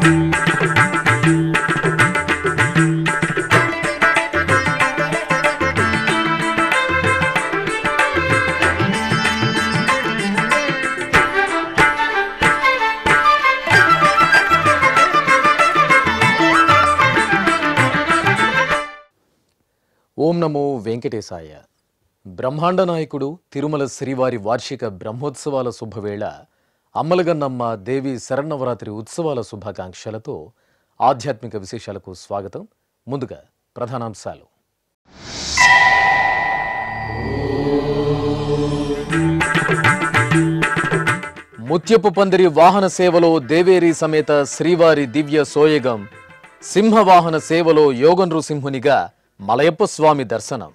ఓం నమో వెంకటేశాయ. బ్రహ్మాండ నాయకుడు తిరుమల శ్రీవారి వార్షిక బ్రహ్మోత్సవాల శుభవేళ అమ్మలగన్నమ్మ దేవి శరన్నవరాత్రి ఉత్సవాల శుభాకాంక్షలతో ఆధ్యాత్మిక విశేషాలకు స్వాగతం. ముందుగా ప్రధానాంశాలు. ముత్యపు పందిరి వాహన సేవలో దేవేరి సమేత శ్రీవారి దివ్య సోయగం, సింహవాహన సేవలో యోగ నృసింహునిగా మలయప్ప స్వామి దర్శనం.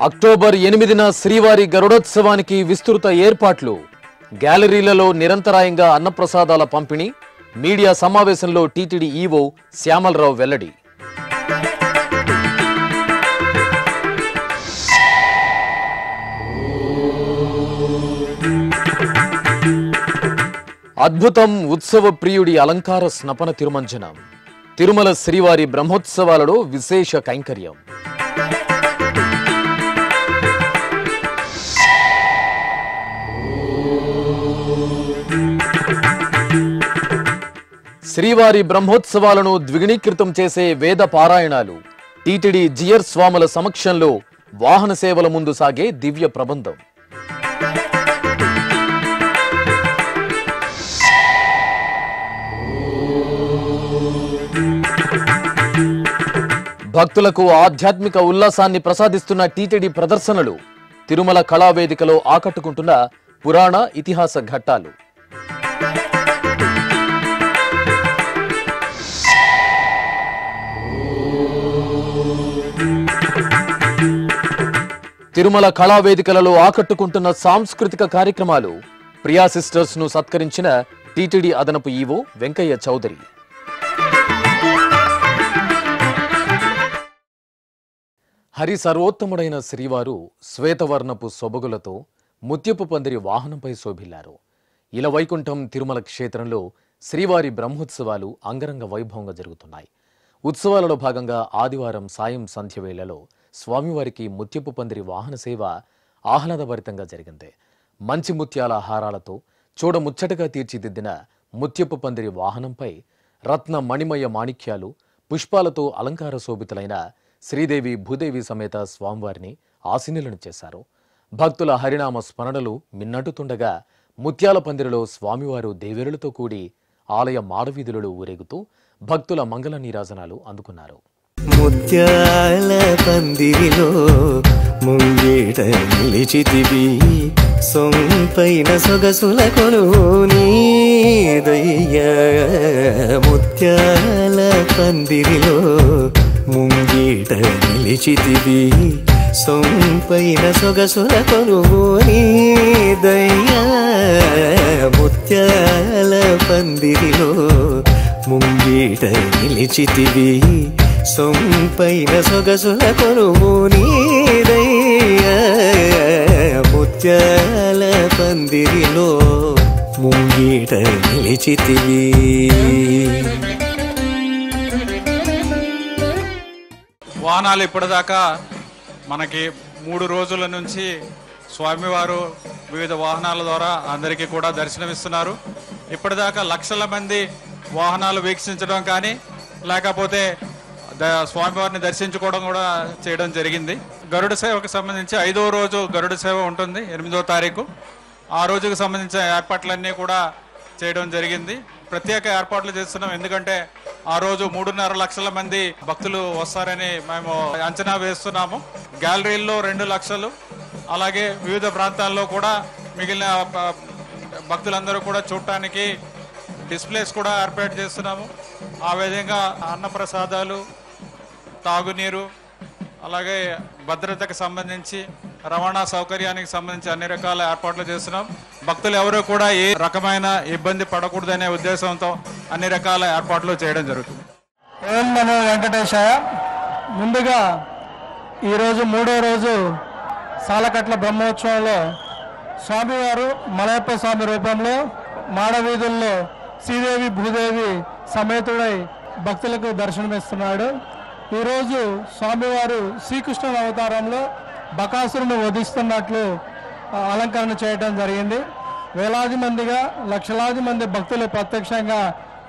అక్టోబర్ 8న శ్రీవారి గరుడోత్సవానికి విస్తృత ఏర్పాట్లు. గ్యాలరీలలో నిరంతరాయంగా అన్నప్రసాదాల పంపిణీ. మీడియా సమావేశంలో టీటీడీ ఈవో శ్యామలరావు వెల్లడి. అద్భుతం ఉత్సవ ప్రియుడి అలంకార స్నపన తిరుమంజనం. తిరుమల శ్రీవారి బ్రహ్మోత్సవాలలో విశేష కైంకర్యం. శ్రీవారి బ్రహ్మోత్సవాలను ద్విగుణీకృతం చేసే వేద పారాయణాలు. టీటీడీ జియర్ స్వాముల సమక్షంలో వాహన సేవల ముందు సాగే దివ్య ప్రబంధం. భక్తులకు ఆధ్యాత్మిక ఉల్లాసాన్ని ప్రసాదిస్తున్న టీటీడీ ప్రదర్శనలు. తిరుమల కళావేదికలో ఆకట్టుకుంటున్న పురాణ ఇతిహాస ఘట్టాలు. తిరుమల కళావేదికలలో ఆకట్టుకుంటున్న సాంస్కృతిక కార్యక్రమాలు. ప్రియా సిస్టర్స్ ను సత్కరించిన టీటీడీ అదనపు ఈవో వెంకయ్య చౌదరి. హరి సర్వోత్తముడైన శ్రీవారు శ్వేతవర్ణపు సొబగులతో ముత్యపు పందిరి వాహనంపై శోభిల్లారు. ఇలవైకుంఠం తిరుమల క్షేత్రంలో శ్రీవారి బ్రహ్మోత్సవాలు అంగరంగ వైభవంగా జరుగుతున్నాయి. ఉత్సవాలలో భాగంగా ఆదివారం సాయం సంధ్య వేళలో స్వామివారికి ముత్యపు పందిరి వాహన సేవ ఆహ్లాదభరితంగా జరిగింది. మంచి ముత్యాల హారాలతో చూడముచ్చటగా తీర్చిదిద్దిన ముత్యపు పందిరి వాహనంపై రత్న మణిమయ మాణిక్యాలు, పుష్పాలతో అలంకార శోభితులైన శ్రీదేవి భూదేవి సమేత స్వామివారిని ఆశీనులను చేశారు. భక్తుల హరినామ స్మరణలు మిన్నట్టుతుండగా ముత్యాల పందిరిలో స్వామివారు దేవేరులతో కూడి ఆలయ మాడవీధులలో ఊరేగుతూ భక్తుల మంగళ నీరాజనాలు అందుకున్నారు. ముత్యాల పందిరిలో ముంగేట నిలిచితివి, సొంపైన సొగసుల కొలువు నీదయ్యా. ముత్యాల పందిరిలో ముంగేట నిలిచితివి, సొంపైన సొగసుల కొలువు నీదయ్యా. ముత్యాల పందిరిలో ముంగేట నిలిచితివి, సొంపైన సొగసుల కొలువు నీదయ్యా. ముత్యాల పందిరిలో ముంగేట నిలిచితివి. వాహనాలు ఇప్పటిదాకా మనకి 3 రోజుల నుంచి స్వామివారు వివిధ వాహనాల ద్వారా అందరికీ కూడా దర్శనమిస్తున్నారు. ఇప్పటిదాకా లక్షల మంది వాహనాలు వీక్షించడం కానీ లేకపోతే స్వామివారిని దర్శించుకోవడం కూడా చేయడం జరిగింది. గరుడ సేవకు సంబంధించి 5వ రోజు గరుడ సేవ ఉంటుంది 8వ తారీఖు. ఆ రోజుకు సంబంధించిన ఏర్పాట్లన్నీ కూడా చేయడం జరిగింది. ప్రత్యేక ఏర్పాట్లు చేస్తున్నాం, ఎందుకంటే ఆ రోజు 3.5 లక్షల మంది భక్తులు వస్తారని మేము అంచనా వేస్తున్నాము. గ్యాలరీల్లో 2 లక్షలు, అలాగే వివిధ ప్రాంతాల్లో కూడా మిగిలిన భక్తులందరూ కూడా చూడటానికి డిస్ప్లేస్ కూడా ఏర్పాటు చేస్తున్నాము. ఆ విధంగా అన్నప్రసాదాలు, తాగునీరు, అలాగే భద్రతకు సంబంధించి రవాణా సౌకర్యానికి సంబంధించి అన్ని రకాల ఏర్పాట్లు చేస్తున్నాం. భక్తులు ఎవరూ కూడా ఏ రకమైన ఇబ్బంది పడకూడదనే ఉద్దేశంతో అన్ని రకాల ఏర్పాట్లు చేయడం జరుగుతుంది. ఓం నమో వెంకటేశాయ. ముందుగా ఈరోజు మూడో రోజు సాలకట్ల బ్రహ్మోత్సవంలో స్వామివారు మలయప్ప స్వామి రూపంలో మాడవీధుల్లో శ్రీదేవి భూదేవి సమేతుడై భక్తులకు దర్శనమిస్తున్నాడు. ఈరోజు స్వామివారు శ్రీకృష్ణుని అవతారంలో బకాసురుని వధిస్తున్నట్లు అలంకరణ చేయడం జరిగింది. వేలాది మందిగా లక్షలాది మంది భక్తులు ప్రత్యక్షంగా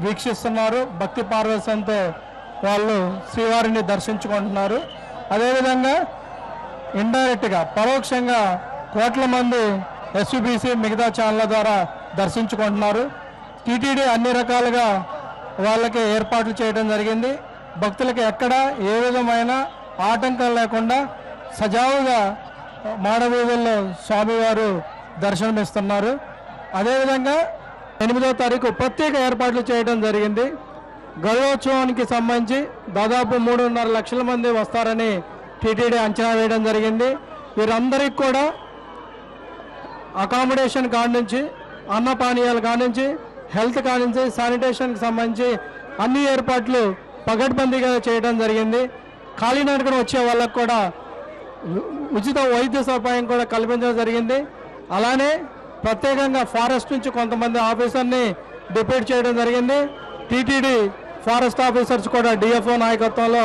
వీక్షిస్తున్నారు. భక్తి పార్వశంతో వాళ్ళు శ్రీవారిని దర్శించుకుంటున్నారు. అదేవిధంగా ఇండైరెక్ట్గా పరోక్షంగా కోట్ల మంది ఎస్యూబీసీ మిగతా ఛానళ్ళ ద్వారా దర్శించుకుంటున్నారు. టీటీడీ అన్ని రకాలుగా వాళ్ళకి ఏర్పాట్లు చేయడం జరిగింది. భక్తులకి ఎక్కడ ఏ విధమైన ఆటంకం లేకుండా సజావుగా మాడవీధుల్లో స్వామివారు దర్శనమిస్తున్నారు. అదేవిధంగా 8వ తారీఖు ప్రత్యేక ఏర్పాట్లు చేయడం జరిగింది. గరుడోత్సవానికి సంబంధించి దాదాపు 3.5 లక్షల మంది వస్తారని టీటీడీ అంచనా వేయడం జరిగింది. వీరందరికీ కూడా అకామిడేషన్ కానించి, అన్నపానీయాల కానించి, హెల్త్ కానించి, శానిటేషన్కి సంబంధించి అన్ని ఏర్పాట్లు పగడ్బందీగా చేయడం జరిగింది. కాలినడకన వచ్చే వాళ్ళకు కూడా ఉచిత వైద్య సదుపాయం కూడా కల్పించడం జరిగింది. అలానే ప్రత్యేకంగా ఫారెస్ట్ నుంచి కొంతమంది ఆఫీసర్ని డిప్యూట్ చేయడం జరిగింది. టీటీడీ ఫారెస్ట్ ఆఫీసర్స్ కూడా డిఎఫ్ఓ నాయకత్వంలో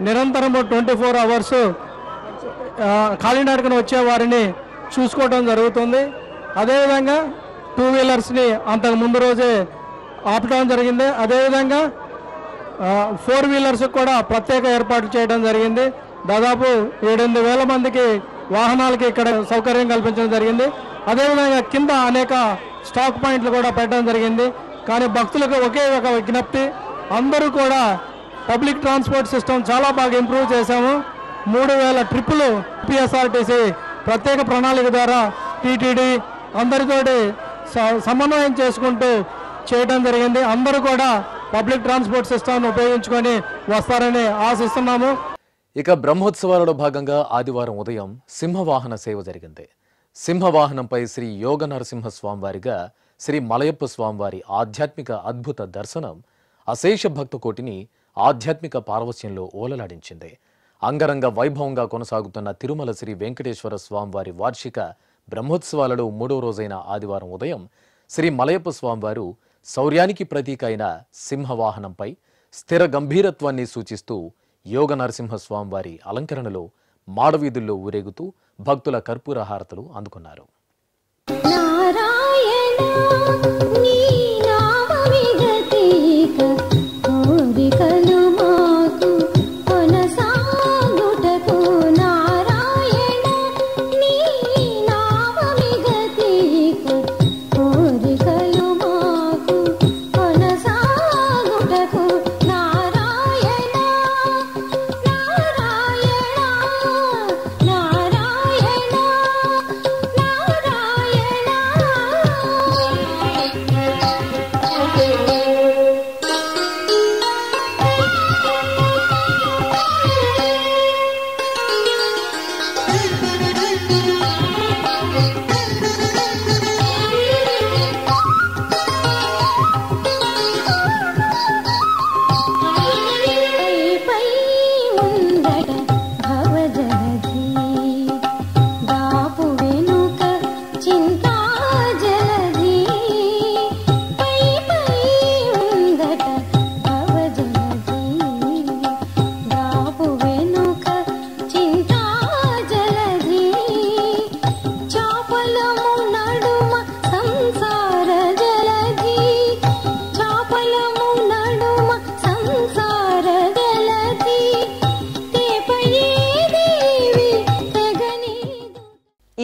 నిరంతరం 24 అవర్స్ కాలినడకన వచ్చే వారిని చూసుకోవడం జరుగుతుంది. అదేవిధంగా 2 వీలర్స్ని అంతకు ముందు రోజే ఆపడం జరిగింది. అదేవిధంగా 4 వీలర్స్ కూడా ప్రత్యేక ఏర్పాటు చేయడం జరిగింది. దాదాపు 7-8 వేల మందికి వాహనాలకి ఇక్కడ సౌకర్యం కల్పించడం జరిగింది. అదేవిధంగా కింద అనేక స్టాక్ పాయింట్లు కూడా పెట్టడం జరిగింది. కానీ భక్తులకు ఒకే ఒక విజ్ఞప్తి, అందరూ కూడా పబ్లిక్ ట్రాన్స్పోర్ట్ సిస్టమ్ చాలా బాగా ఇంప్రూవ్ చేశాము. 3000 ట్రిప్పులు పిఎస్ఆర్టీసీ ప్రత్యేక ప్రణాళిక ద్వారా టీటీడీ అందరితోటి సమన్వయం చేసుకుంటూ చేయడం జరిగింది. అందరూ కూడా పబ్లిక్ ట్రాన్స్పోర్ట్ సిస్టమ్ను ఉపయోగించుకొని వస్తారని ఆశిస్తున్నాము. ఇక బ్రహ్మోత్సవాలలో భాగంగా ఆదివారం ఉదయం సింహవాహన సేవ జరిగింది. సింహవాహనంపై శ్రీ యోగ నరసింహ స్వామివారిగా శ్రీ మలయప్ప స్వామివారి ఆధ్యాత్మిక అద్భుత దర్శనం అశేష భక్త కోటిని ఆధ్యాత్మిక పారవస్యంలో ఓలలాడించింది. అంగరంగ వైభవంగా కొనసాగుతున్న తిరుమల శ్రీ వెంకటేశ్వర స్వామివారి వార్షిక బ్రహ్మోత్సవాలలో 3వ రోజైన ఆదివారం ఉదయం శ్రీ మలయప్ప స్వామివారు శౌర్యానికి ప్రతీక అయిన సింహవాహనంపై స్థిర గంభీరత్వాన్ని సూచిస్తూ యోగ నరసింహస్వామివారి అలంకరణలో మాడవీధుల్లో ఊరేగుతూ భక్తుల కర్పూర హారతులు అందుకున్నారు.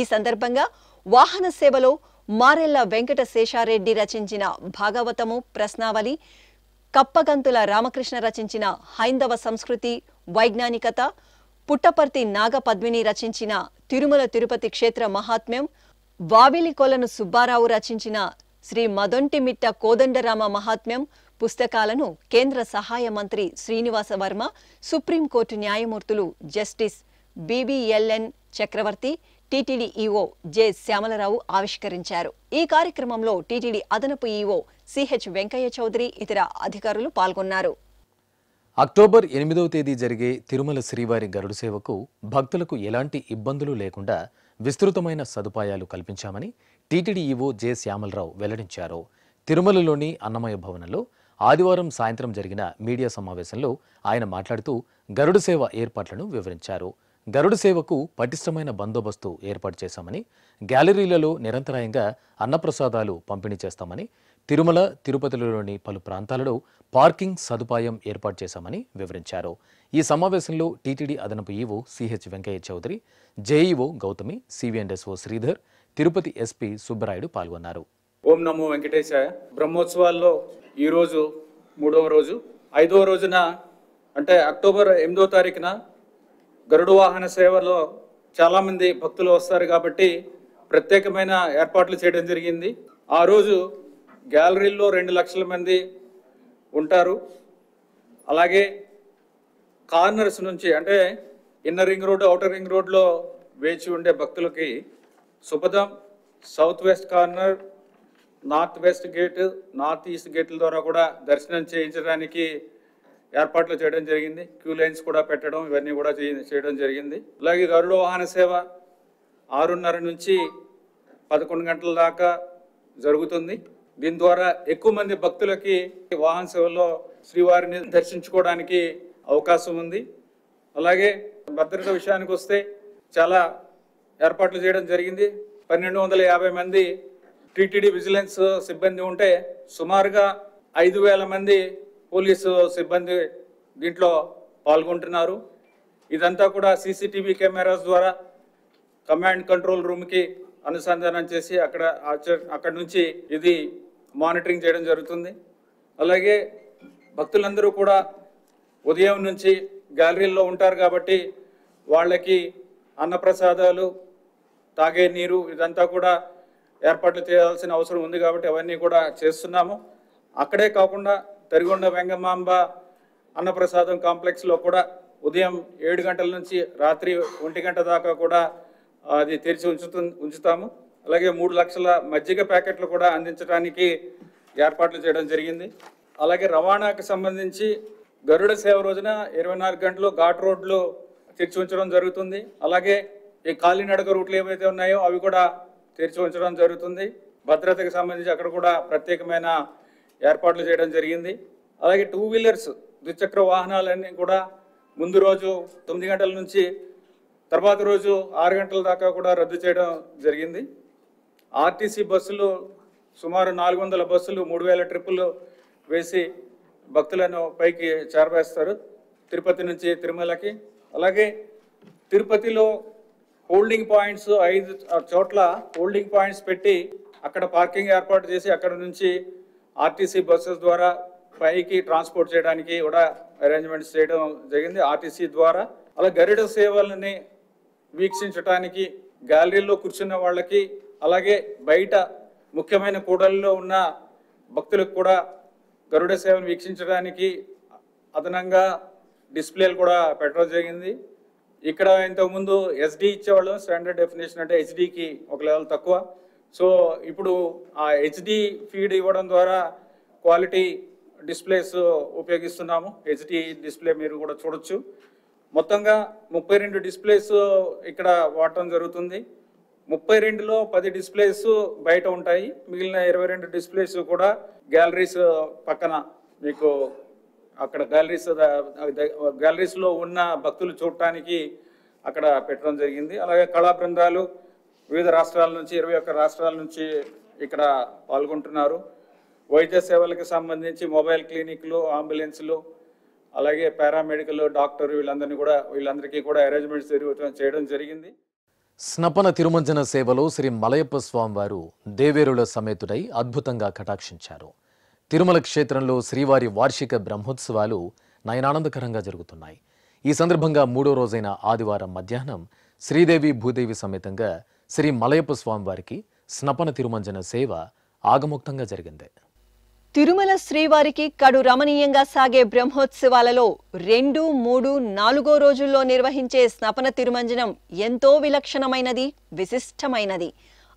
ఈ సందర్భంగా వాహన సేవలో మారెళ్ల వెంకట శేషారెడ్డి రచించిన భాగవతము ప్రశ్నావళి, కప్పగంతుల రామకృష్ణ రచించిన హైందవ సంస్కృతి వైజ్ఞానికత, పుట్టపర్తి నాగపద్మిని రచించిన తిరుమల తిరుపతి క్షేత్ర మహాత్మ్యం, వావిలికొలను సుబ్బారావు రచించిన శ్రీ మదొంటిమిట్ట కోదండరామ మహాత్మ్యం పుస్తకాలను కేంద్ర సహాయ మంత్రి శ్రీనివాస వర్మ, సుప్రీంకోర్టు న్యాయమూర్తులు జస్టిస్ బిబిఎల్ఎన్ చక్రవర్తి, టీటీడీ ఈవో జె శ్యామలరావు ఆవిష్కరించారు. ఈ కార్యక్రమంలో టీటీడీ అదనపు ఈవో సిహెచ్ వెంకయ్య చౌదరి ఇతర అధికారులు పాల్గొన్నారు. అక్టోబర్ 8వ తేదీ జరిగే తిరుమల శ్రీవారి గరుడ సేవకు భక్తులకు ఎలాంటి ఇబ్బందులు లేకుండా విస్తృతమైన సదుపాయాలు కల్పించామని టీటీడీ ఈవో జె శ్యామలరావు వెల్లడించారు. తిరుమలలోని అన్నమయ్య భవనంలో ఆదివారం సాయంత్రం జరిగిన మీడియా సమావేశంలో ఆయన మాట్లాడుతూ గరుడ సేవ ఏర్పాట్లను వివరించారు. గరుడ సేవకు పటిష్టమైన బందోబస్తు ఏర్పాటు చేశామని, గ్యాలరీలలో నిరంతరాయంగా అన్నప్రసాదాలు పంపిణీ చేస్తామని, తిరుమల, తిరుపతిలోని పలు ప్రాంతాలలో పార్కింగ్ సదుపాయం ఏర్పాటు చేశామని వివరించారు. ఈ సమావేశంలో టీటీడీ అదనపు EO CH Venkaiah Chowdary, JEO Gowthami, CV and SO Sridhar, Tirupati SP Subbarayudu పాల్గొన్నారు. ఓం నమో వెంకటేశాయ. బ్రహ్మోత్సవాల్లో ఈరోజు 3వ రోజు. 5వ రోజున అంటే అక్టోబర్ 8వ తారీఖున గరుడ వాహన సేవలో చాలామంది భక్తులు వస్తారు కాబట్టి ప్రత్యేకమైన ఏర్పాట్లు చేయడం జరిగింది. ఆ రోజు గ్యాలరీల్లో 2 లక్షల మంది ఉంటారు. అలాగే కార్నర్స్ నుంచి అంటే inner ring road, outer ring రోడ్లో వేచి ఉండే భక్తులకి Supatham, south west corner, north west gate, north east గేట్ల ద్వారా కూడా దర్శనం చేయించడానికి ఏర్పాట్లు చేయడం జరిగింది. క్యూ లైన్స్ కూడా పెట్టడం, ఇవన్నీ కూడా చేయడం జరిగింది. అలాగే గరుడ వాహన సేవ 6:30 నుంచి 11 గంటల దాకా జరుగుతుంది. దీని ద్వారా ఎక్కువ మంది భక్తులకి వాహన సేవలో శ్రీవారిని దర్శించుకోవడానికి అవకాశం ఉంది. అలాగే భద్రత విషయానికి వస్తే చాలా ఏర్పాట్లు చేయడం జరిగింది. 1250 మంది టీటీడీ విజిలెన్స్ సిబ్బంది ఉంటే సుమారుగా 5000 మంది పోలీసు సిబ్బంది దీంట్లో పాల్గొంటున్నారు. ఇదంతా కూడా సీసీటీవీ కెమెరాస్ ద్వారా కమాండ్ కంట్రోల్ రూమ్కి అనుసంధానం చేసి అక్కడ నుంచి ఇది మానిటరింగ్ చేయడం జరుగుతుంది. అలాగే భక్తులందరూ కూడా ఉదయం నుంచి గ్యాలరీల్లో ఉంటారు కాబట్టి వాళ్ళకి అన్నప్రసాదాలు, తాగే నీరు ఇదంతా కూడా ఏర్పాట్లు చేయాల్సిన అవసరం ఉంది కాబట్టి అవన్నీ కూడా చేస్తున్నాము. అక్కడే కాకుండా తరిగొండ వెంగమాంబ అన్నప్రసాదం కాంప్లెక్స్లో కూడా ఉదయం 7 గంటల నుంచి రాత్రి 1 గంట దాకా కూడా అది తెరిచి ఉంచుతాము. అలాగే 3 లక్షల మజ్జిగ ప్యాకెట్లు కూడా అందించడానికి ఏర్పాట్లు చేయడం జరిగింది. అలాగే రవాణాకు సంబంధించి గరుడ సేవ రోజున 24 గంటలు ఘాట్ రోడ్లు తెరిచి ఉంచడం జరుగుతుంది. అలాగే ఈ కాలినడక రూట్లు ఏవైతే ఉన్నాయో అవి కూడా తెరిచి ఉంచడం జరుగుతుంది. భద్రతకు సంబంధించి అక్కడ కూడా ప్రత్యేకమైన ఏర్పాట్లు చేయడం జరిగింది. అలాగే 2 వీలర్స్, ద్విచక్ర వాహనాలన్నీ కూడా ముందు రోజు 9 గంటల నుంచి తర్వాత రోజు 6 గంటల దాకా కూడా రద్దు చేయడం జరిగింది. ఆర్టీసీ బస్సులు సుమారు 400 బస్సులు 3000 ట్రిప్పులు వేసి భక్తులను పైకి చేరవేస్తారు తిరుపతి నుంచి తిరుమలకి. అలాగే తిరుపతిలో హోల్డింగ్ పాయింట్స్ 5 చోట్ల హోల్డింగ్ పాయింట్స్ పెట్టి అక్కడ పార్కింగ్ ఏర్పాటు చేసి అక్కడ నుంచి ఆర్టీసీ బస్సెస్ ద్వారా పైకి ట్రాన్స్పోర్ట్ చేయడానికి కూడా అరేంజ్మెంట్స్ చేయడం జరిగింది ఆర్టీసీ ద్వారా. అలా గరుడ సేవలని వీక్షించడానికి గ్యాలరీలో కూర్చున్న వాళ్ళకి, అలాగే బయట ముఖ్యమైన కూడలిలో ఉన్న భక్తులకు కూడా గరుడ సేవను వీక్షించడానికి అదనంగా డిస్ప్లేలు కూడా పెట్టడం జరిగింది. ఇక్కడ ఇంతకుముందు SD ఇచ్చేవాళ్ళం, స్టాండర్డ్ డెఫినేషన్ అంటే HDకి ఒక లెవెల్ తక్కువ. సో ఇప్పుడు ఆ HD ఫీడ్ ఇవ్వడం ద్వారా క్వాలిటీ డిస్ప్లేస్ ఉపయోగిస్తున్నాము. HD డిస్ప్లే మీరు కూడా చూడొచ్చు. మొత్తంగా 32 డిస్ప్లేస్ ఇక్కడ వాడటం జరుగుతుంది. 32లో 10 డిస్ప్లేస్ బయట ఉంటాయి. మిగిలిన 22 డిస్ప్లేస్ కూడా గ్యాలరీస్ పక్కన మీకు అక్కడ గ్యాలరీస్లో ఉన్న భక్తులు చూడటానికి అక్కడ పెట్టడం జరిగింది. అలాగే కళా బృందాలు వివిధ రాష్ట్రాల నుంచి 21 రాష్ట్రాల నుంచి ఇక్కడ పాల్గొంటున్నారు. వైద్య సేవలకు సంబంధించి మొబైల్ క్లినిక్లు, అంబులెన్స్లు, అలాగే పారామెడికల్ డాక్టర్ వీళ్ళందరికీ కూడా అరేంజ్మెంట్స్ చేయడం జరిగింది. స్నపన తిరుమంజన సేవలో శ్రీ మలయప్ప స్వామివారు దేవేరుల సమేతుడై అద్భుతంగా కటాక్షించారు. తిరుమల క్షేత్రంలో శ్రీవారి వార్షిక బ్రహ్మోత్సవాలు నయనానందకరంగా జరుగుతున్నాయి. ఈ సందర్భంగా 3వ రోజైన ఆదివారం మధ్యాహ్నం శ్రీదేవి భూదేవి సమేతంగా శ్రీ మలయప్ప స్వామివారికి స్నపన తిరుమంజన సేవ ఆగమోక్తంగా జరిగింది. తిరుమల శ్రీవారికి కడు రమణీయంగా సాగే బ్రహ్మోత్సవాలలో 2, 3, 4 రోజుల్లో నిర్వహించే స్నపన తిరుమంజనం ఎంతో విలక్షణమైనది, విశిష్టమైనది.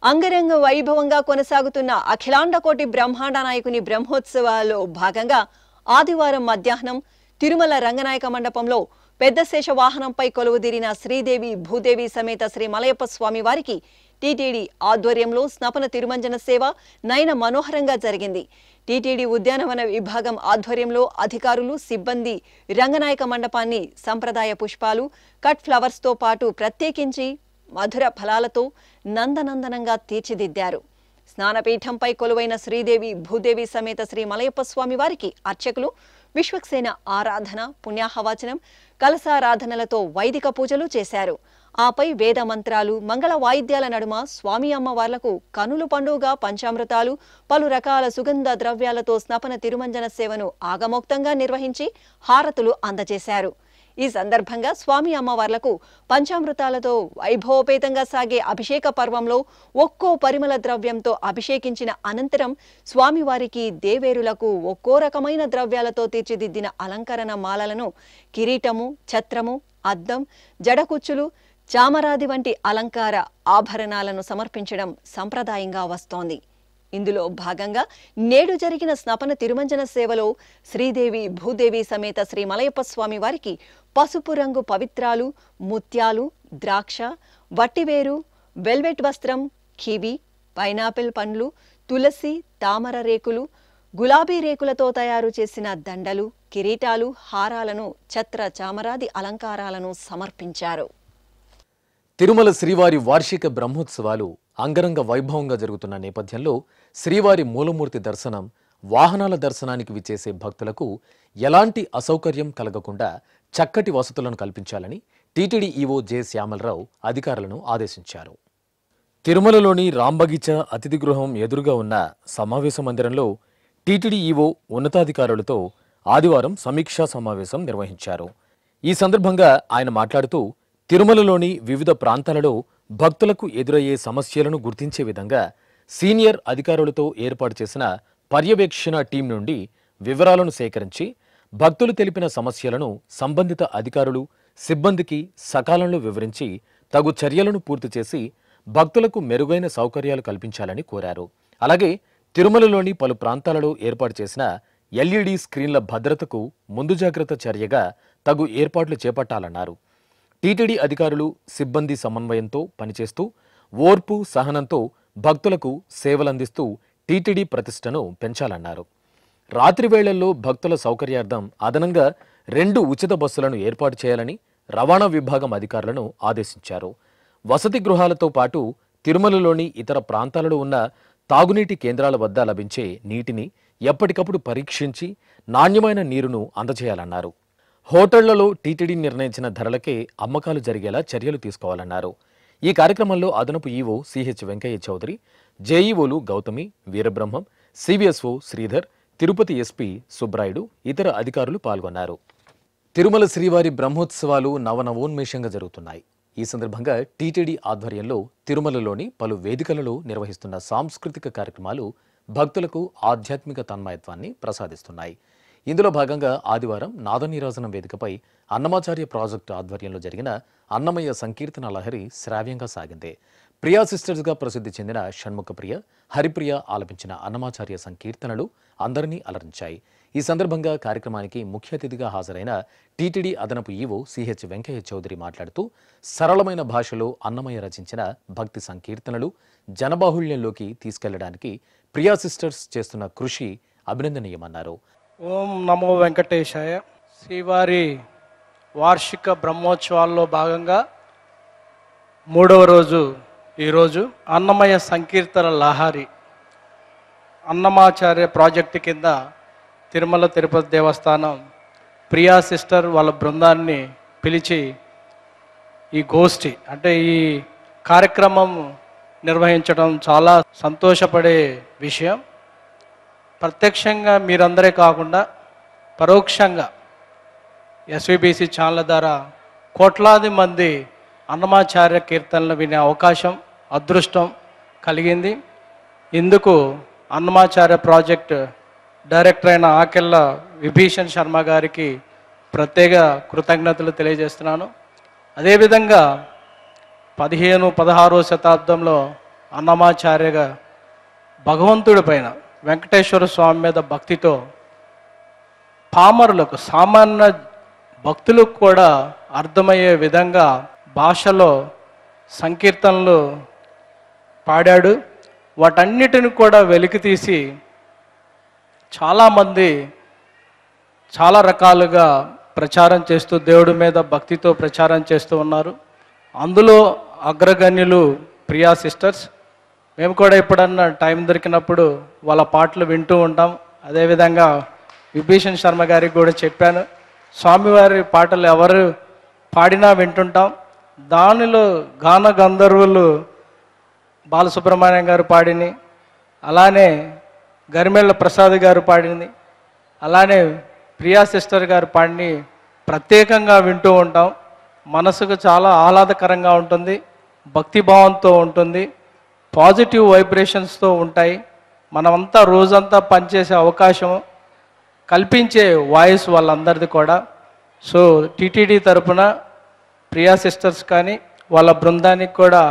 అంగరంగ వైభవంగా కొనసాగుతున్న అఖిలాండ కోటి బ్రహ్మాండ నాయకుని బ్రహ్మోత్సవాల్లో భాగంగా ఆదివారం మధ్యాహ్నం తిరుమల రంగనాయక మండపంలో పెద్ద శేష వాహనంపై కొలువుదీరిన శ్రీదేవి భూదేవి సమేత శ్రీ మలయప్ప స్వామి వారికి టీటీడీ ఆధ్వర్యంలో స్నపన తిరుమంజన సేవ నయన మనోహరంగా జరిగింది. టీటీడీ ఉద్యానవన విభాగం ఆధ్వర్యంలో అధికారులు సిబ్బంది రంగనాయక మండపాన్ని సంప్రదాయ పుష్పాలు కట్ ఫ్లవర్స్ తో పాటు ప్రత్యేకించి మధుర ఫలాలతో నందనందనంగా తీర్చిదిద్దారు. స్నానపీఠంపై కొలువైన శ్రీదేవి భూదేవి సమేత శ్రీ మలయప్ప స్వామి వారికి అర్చకులు విశ్వక్సేన ఆరాధన, పుణ్యాహవాచనం, కలశారాధనలతో వైదిక పూజలు చేశారు. ఆపై వేద మంత్రాలు, మంగళ వాయిద్యాల నడుమ స్వామి అమ్మవార్లకు కనులు పండుగ పంచామృతాలు, పలు రకాల సుగంధ ద్రవ్యాలతో స్నపన తిరుమంజన సేవను ఆగమోక్తంగా నిర్వహించి హారతులు అందజేశారు. ఈ సందర్భంగా స్వామి అమ్మవార్లకు పంచామృతాలతో వైభవోపేతంగా సాగే అభిషేక పర్వంలో ఒక్కో పరిమళ ద్రవ్యంతో అభిషేకించిన అనంతరం స్వామివారికి దేవేరులకు ఒక్కో రకమైన ద్రవ్యాలతో తీర్చిదిద్దిన అలంకరణ మాలలను, కిరీటము, ఛత్రము, అద్దం, జడకుచ్చులు, చామరాది వంటి అలంకార ఆభరణాలను సమర్పించడం సంప్రదాయంగా వస్తోంది. ఇందులో భాగంగా నేడు జరిగిన స్నపన తిరుమంజన సేవలో శ్రీదేవి భూదేవి సమేత శ్రీ మలయప్ప స్వామి వారికి పసుపు రంగు పవిత్రాలు, ముత్యాలు, ద్రాక్ష, వట్టివేరు, వెల్వెట్ వస్త్రం, కివి, పైనాపిల్ పండ్లు, తులసి, తామర రేకులు, గులాబీ రేకులతో తయారు చేసిన దండలు, కిరీటాలు, హారాలను, ఛత్ర చామరాది అలంకారాలను సమర్పించారు. తిరుమల శ్రీవారి వార్షిక బ్రహ్మోత్సవాలు అంగరంగ వైభవంగా జరుగుతున్న నేపథ్యంలో శ్రీవారి మూలమూర్తి దర్శనం, వాహనాల దర్శనానికి విచ్చేసే భక్తులకు ఎలాంటి అసౌకర్యం కలగకుండా చక్కటి వసతులను కల్పించాలని టీటీడీ ఈవో జె శ్యామలరావు అధికారులను ఆదేశించారు. తిరుమలలోని రాంబగీచా అతిథి గృహం ఎదురుగా ఉన్న సమావేశ మందిరంలో టీటీడీ ఈవో ఉన్నతాధికారులతో ఆదివారం సమీక్షా సమావేశం నిర్వహించారు. ఈ సందర్భంగా ఆయన మాట్లాడుతూ తిరుమలలోని వివిధ ప్రాంతాలలో భక్తులకు ఎదురయ్యే సమస్యలను గుర్తించే విధంగా సీనియర్ అధికారులతో ఏర్పాటు చేసిన పర్యవేక్షణ టీం నుండి వివరాలను సేకరించి భక్తులు తెలిపిన సమస్యలను సంబంధిత అధికారులు, సిబ్బందికి సకాలంలో వివరించి తగు చర్యలను పూర్తి చేసి భక్తులకు మెరుగైన సౌకర్యాలు కల్పించాలని కోరారు. అలాగే తిరుమలలోని పలు ప్రాంతాలలో ఏర్పాటు చేసిన ఎల్ఈడీ స్క్రీన్ల భద్రతకు ముందు జాగ్రత్త చర్యగా తగు ఏర్పాట్లు చేపట్టాలన్నారు. టీటీడీ అధికారులు, సిబ్బంది సమన్వయంతో పనిచేస్తూ ఓర్పు, సహనంతో భక్తులకు సేవలందిస్తూ టీటీడీ ప్రతిష్టను పెంచాలన్నారు. రాత్రి వేళల్లో భక్తుల సౌకర్యార్థం అదనంగా 2 ఉచిత బస్సులను ఏర్పాటు చేయాలని రవాణా విభాగం అధికారులను ఆదేశించారు. వసతి గృహాలతో పాటు తిరుమలలోని ఇతర ప్రాంతాలలో ఉన్న తాగునీటి కేంద్రాల వద్ద లభించే నీటిని ఎప్పటికప్పుడు పరీక్షించి నాణ్యమైన నీరును అందజేయాలన్నారు. హోటళ్లలో టీటీడీ నిర్ణయించిన ధరలకే అమ్మకాలు జరిగేలా చర్యలు తీసుకోవాలన్నారు. ఈ కార్యక్రమంలో అదనపు ఈవో సిహెచ్ వెంకయ్య చౌదరి, జేఈఓలు గౌతమి, వీరబ్రహ్మం, సివిఎస్ఓ శ్రీధర్, తిరుపతి ఎస్పీ సుబ్రాయుడు, ఇతర అధికారులు పాల్గొన్నారు. తిరుమల శ్రీవారి బ్రహ్మోత్సవాలు నవనవోన్మేషంగా జరుగుతున్నాయి. ఈ సందర్భంగా టీటీడీ ఆధ్వర్యంలో తిరుమలలోని పలు వేదికలలో నిర్వహిస్తున్న సాంస్కృతిక కార్యక్రమాలు భక్తులకు ఆధ్యాత్మిక తన్మయత్వాన్ని ప్రసాదిస్తున్నాయి. ఇందులో భాగంగా ఆదివారం నాదనీరాజనం వేదికపై అన్నమాచార్య ప్రాజెక్టు ఆధ్వర్యంలో జరిగిన అన్నమయ్య సంకీర్తన లహరి శ్రావ్యంగా సాగింది. ప్రియా సిస్టర్స్గా ప్రసిద్ధి చెందిన షణ్ముఖప్రియ, హరిప్రియ ఆలపించిన అన్నమాచార్య సంకీర్తనలు అందరినీ అలరించాయి. ఈ సందర్భంగా కార్యక్రమానికి ముఖ్య అతిథిగా హాజరైన టీటీడీ అదనపు ఈవో సిహెచ్ వెంకయ్య చౌదరి మాట్లాడుతూ సరళమైన భాషలో అన్నమయ్య రచించిన భక్తి సంకీర్తనలు జనబాహుళ్యంలోకి తీసుకెళ్లడానికి ప్రియా సిస్టర్స్ చేస్తున్న కృషి అభినందనీయమన్నారు. ఓం నమో వెంకటేశాయ. శ్రీవారి వార్షిక బ్రహ్మోత్సవాల్లో భాగంగా 3వ రోజు ఈరోజు అన్నమయ్య సంకీర్తన లహరి అన్నమాచార్య ప్రాజెక్టు కింద తిరుమల తిరుపతి దేవస్థానం ప్రియా సిస్టర్ వాళ్ళ బృందాన్ని పిలిచి ఈ గోష్ఠి అంటే ఈ కార్యక్రమం నిర్వహించడం చాలా సంతోషపడే విషయం. ప్రత్యక్షంగా మీరందరే కాకుండా పరోక్షంగా ఎస్విబిసి ఛానల్ ద్వారా కోట్లాది మంది అన్నమాచార్య కీర్తనలు వినే అవకాశం, అదృష్టం కలిగింది. ఇందుకు అన్నమాచార్య ప్రాజెక్ట్ డైరెక్టర్ అయిన ఆకెళ్ళ విభీషణ్ శర్మ గారికి ప్రత్యేక కృతజ్ఞతలు తెలియజేస్తున్నాను. అదేవిధంగా 15-16వ శతాబ్దంలో అన్నమాచార్యగా భగవంతుడి పైన వెంకటేశ్వర స్వామి మీద భక్తితో పామరులకు సామాన్య భక్తులకు కూడా అర్థమయ్యే విధంగా భాషలో సంకీర్తనలు పాడాడు. వాటన్నిటిని కూడా వెలికితీసి చాలామంది చాలా రకాలుగా ప్రచారం చేస్తూ దేవుడి మీద భక్తితో ప్రచారం చేస్తూ ఉన్నారు. అందులో అగ్రగణ్యులు ప్రియా సిస్టర్స్. మేము కూడా ఎప్పుడన్నా టైం దొరికినప్పుడు వాళ్ళ పాటలు వింటూ ఉంటాం. అదేవిధంగా విభీషణ్ శర్మ గారికి కూడా చెప్పాను, స్వామివారి పాటలు ఎవరు పాడినా వింటుంటాం. దానిలో గాన గంధర్వులు బాలసుబ్రహ్మణ్యం గారు పాడిని, అలానే గరిమెళ్ళ ప్రసాద్ గారు పాడింది, అలానే ప్రియా సిస్టర్ గారు పాడిని ప్రత్యేకంగా వింటూ ఉంటాం. మనసుకు చాలా ఆహ్లాదకరంగా ఉంటుంది, భక్తిభావంతో ఉంటుంది, పాజిటివ్ వైబ్రేషన్స్తో ఉంటాయి. మనమంతా రోజంతా పనిచేసే అవకాశం కల్పించే వాయిస్ వాళ్ళందరిది కూడా. సో టీటీడీ తరపున ప్రియా సిస్టర్స్ కానీ వాళ్ళ బృందానికి కూడా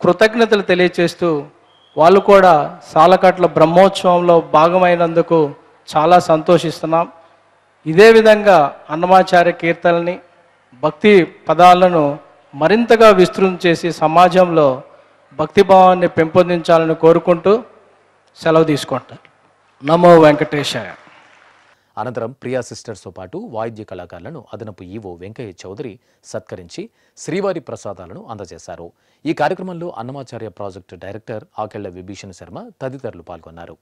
కృతజ్ఞతలు తెలియచేస్తూ వాళ్ళు కూడా సాలకట్ల బ్రహ్మోత్సవంలో భాగమైనందుకు చాలా సంతోషిస్తున్నాం. ఇదే విధంగా అన్నమాచార్య కీర్తనని భక్తి పదాలను మరింతగా విస్తృతం చేసి సమాజంలో భక్తిభావాన్ని పెంపొందించాలని కోరుకుంటూ సెలవు తీసుకుంటారు. నమో వెంకటేశాయ. అనంతరం ప్రియా సిస్టర్స్తో పాటు వాయిద్య కళాకారులను అదనపు ఈవో వెంకయ్య చౌదరి సత్కరించి శ్రీవారి ప్రసాదాలను అందజేశారు. ఈ కార్యక్రమంలో అన్నమాచార్య ప్రాజెక్టు డైరెక్టర్ ఆకెళ్ల విభీషణ్ శర్మ తదితరులు పాల్గొన్నారు.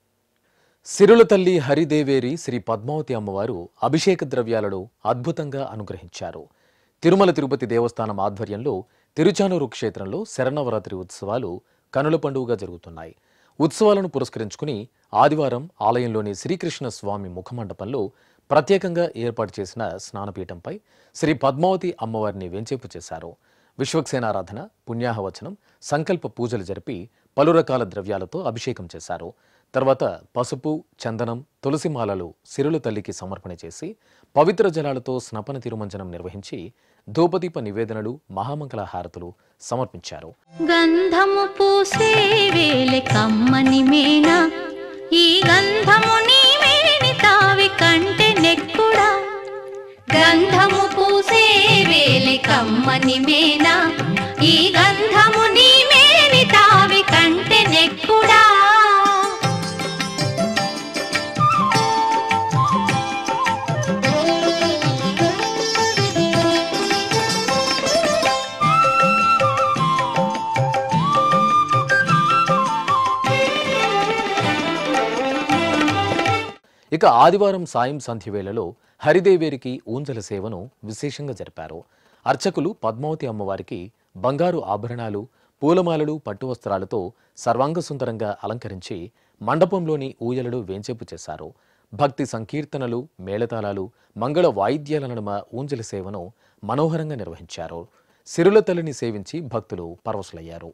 సిరుల తల్లి హరిదేవేరి శ్రీ పద్మావతి అమ్మవారు అభిషేక ద్రవ్యాలను అద్భుతంగా అనుగ్రహించారు. తిరుమల తిరుపతి దేవస్థానం ఆధ్వర్యంలో తిరుచానూరు క్షేత్రంలో శరన్నవరాత్రి ఉత్సవాలు కనుల పండుగగా జరుగుతున్నాయి. ఉత్సవాలను పురస్కరించుకుని ఆదివారం ఆలయంలోని శ్రీకృష్ణ స్వామి ముఖమండపంలో ప్రత్యేకంగా ఏర్పాటు చేసిన స్నానపీఠంపై శ్రీ పద్మావతి అమ్మవారిని వెంచేపు చేశారు. విశ్వక్సేనారాధన, పుణ్యాహవచనం, సంకల్ప పూజలు జరిపి పలు రకాల ద్రవ్యాలతో అభిషేకం చేశారు. తర్వాత పసుపు, చందనం, తులసిమాలలు సిరుల తల్లికి సమర్పణ చేసి పవిత్ర జలాలతో స్నపన తిరుమంజనం నిర్వహించి ధూపదీప నివేదనలు, మహామంగళ హారతులు సమర్పించారు. గంధము పూసే వేలే కమ్మని మేనా, ఈ గంధము నీ మేని తావి కంటే నెక్కుడా. గంధము పూసే వేలే కమ్మని మేనా, ఈ గంధము నీ మేని తావి కంటే నెక్కుడా. ఇక ఆదివారం సాయం సంధ్య వేళలో హరిదేవేరికి ఊంజల సేవను విశేషంగా జరిపారు. అర్చకులు పద్మావతి అమ్మవారికి బంగారు ఆభరణాలు, పూలమాలలు, పట్టు వస్త్రాలతో సర్వాంగ సుందరంగా అలంకరించి మండపంలోని ఊయలలు వేంచేపు చేశారు. భక్తి సంకీర్తనలు, మేళతాళాలు, మంగళ వాయిద్యాల నడుమ ఊంజల సేవను మనోహరంగా నిర్వహించారు. సిరుల తల్లిని సేవించి భక్తులు పరవశులయ్యారు.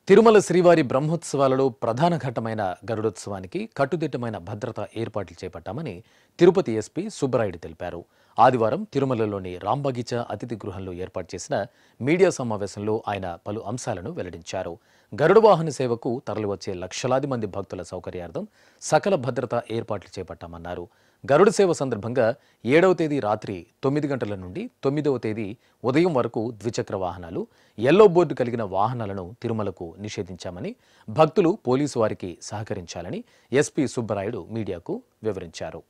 తిరుమల శ్రీవారి బ్రహ్మోత్సవాలలో ప్రధాన ఘట్టమైన గరుడోత్సవానికి కట్టుదిట్టమైన భద్రతా ఏర్పాట్లు చేపట్టామని తిరుపతి ఎస్పీ సుబ్బరాయుడు తెలిపారు. ఆదివారం తిరుమలలోని రాంబగీచా అతిథి గృహంలో ఏర్పాటు చేసిన మీడియా సమావేశంలో ఆయన పలు అంశాలను వెల్లడించారు. గరుడ వాహన సేవకు తరలివచ్చే లక్షలాది మంది భక్తుల సౌకర్యార్థం సకల భద్రతా ఏర్పాట్లు చేపట్టామన్నారు. గరుడ సేవ సందర్భంగా 7వ తేదీ రాత్రి 9 గంటల నుండి 9వ తేదీ ఉదయం వరకు ద్విచక్ర వాహనాలు, ఎల్లో బోర్డు కలిగిన వాహనాలను తిరుమలకు నిషేధించామని, భక్తులు పోలీసు వారికి సహకరించాలని ఎస్పీ సుబ్బరాయుడు మీడియాకు వివరించారు.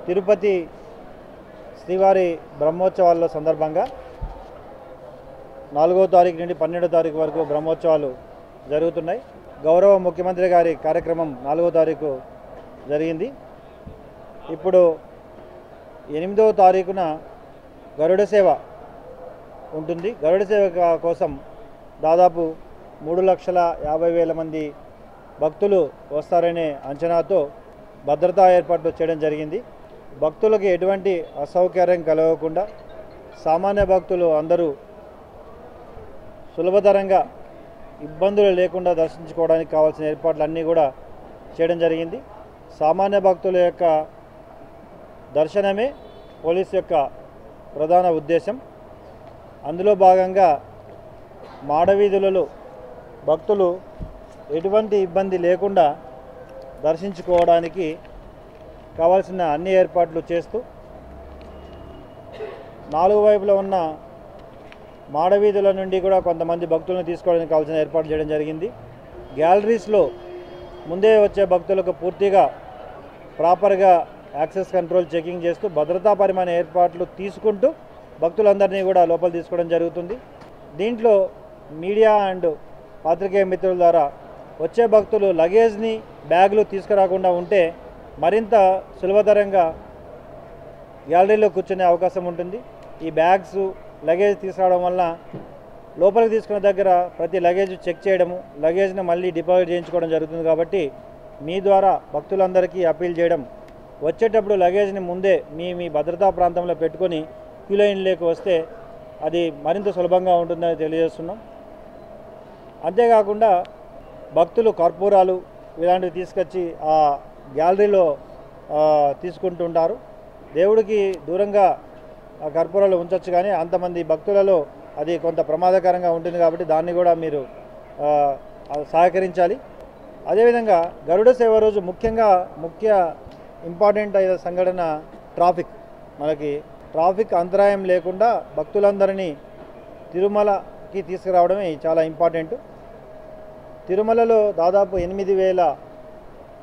తిరుపతి శ్రీవారి బ్రహ్మోత్సవాల సందర్భంగా 4వ తారీఖు నుండి 12వ తారీఖు వరకు బ్రహ్మోత్సవాలు జరుగుతున్నాయి. గౌరవ ముఖ్యమంత్రి గారి కార్యక్రమం 4వ తారీఖు జరిగింది. ఇప్పుడు 8వ తారీఖున గరుడ సేవ ఉంటుంది. గరుడ సేవ కోసం దాదాపు 3,50,000 మంది భక్తులు వస్తారనే అంచనాతో భద్రతా ఏర్పాట్లు చేయడం జరిగింది. భక్తులకు ఎటువంటి అసౌకర్యం కలగకుండా సామాన్య భక్తులు అందరూ సులభతరంగా ఇబ్బందులు లేకుండా దర్శించుకోవడానికి కావాల్సిన ఏర్పాట్లన్నీ కూడా చేయడం జరిగింది. సామాన్య భక్తుల యొక్క దర్శనమే పోలీసు యొక్క ప్రధాన ఉద్దేశం. అందులో భాగంగా మాడవీధులలో భక్తులు ఎటువంటి ఇబ్బంది లేకుండా దర్శించుకోవడానికి కావాల్సిన అన్ని ఏర్పాట్లు చేస్తూ 4 వైపులా ఉన్న మాడవీధుల నుండి కూడా కొంతమంది భక్తులను తీసుకోవడానికి కావాల్సిన ఏర్పాట్లు చేయడం జరిగింది. గ్యాలరీస్లో ముందే వచ్చే భక్తులకు పూర్తిగా ప్రాపర్గా యాక్సెస్ కంట్రోల్ చెకింగ్ చేస్తూ భద్రతాపరమైన ఏర్పాట్లు తీసుకుంటూ భక్తులందరినీ కూడా లోపల తీసుకోవడం జరుగుతుంది. దీంట్లో మీడియా అండ్ పాత్రికేయ మిత్రుల ద్వారా వచ్చే భక్తులు లగేజ్ని బ్యాగులు తీసుకురాకుండా ఉంటే మరింత సులభతరంగా గ్యాలరీలో కూర్చునే అవకాశం ఉంటుంది. ఈ బ్యాగ్స్ లగేజ్ తీసుకురావడం వల్ల లోపలికి తీసుకున్న దగ్గర ప్రతి లగేజ్ చెక్ చేయడము, లగేజ్ని మళ్ళీ డిపాజిట్ చేయించుకోవడం జరుగుతుంది. కాబట్టి మీ ద్వారా భక్తులందరికీ అప్పీల్ చేయడం, వచ్చేటప్పుడు లగేజ్ని ముందే మీ భద్రతా ప్రాంతంలో పెట్టుకొని క్యూ లైన్లోకి వస్తే అది మరింత సులభంగా ఉంటుందని తెలియజేస్తున్నాం. అంతేకాకుండా భక్తులు కర్పూరాలు ఇలాంటివి తీసుకొచ్చి ఆ గ్యాలరీలో తీసుకుంటుంటారు. దేవుడికి దూరంగా ఆ కర్పూరాలు ఉంచవచ్చు, కానీ అంతమంది భక్తులలో అది కొంత ప్రమాదకరంగా ఉంటుంది. కాబట్టి దాన్ని కూడా మీరు సహకరించాలి. అదేవిధంగా గరుడ సేవ రోజు ముఖ్య ఇంపార్టెంట్ అయిన సంఘటన ట్రాఫిక్. మనకి ట్రాఫిక్ అంతరాయం లేకుండా భక్తులందరినీ తిరుమలకి తీసుకురావడమే చాలా ఇంపార్టెంట్. తిరుమలలో దాదాపు 8,000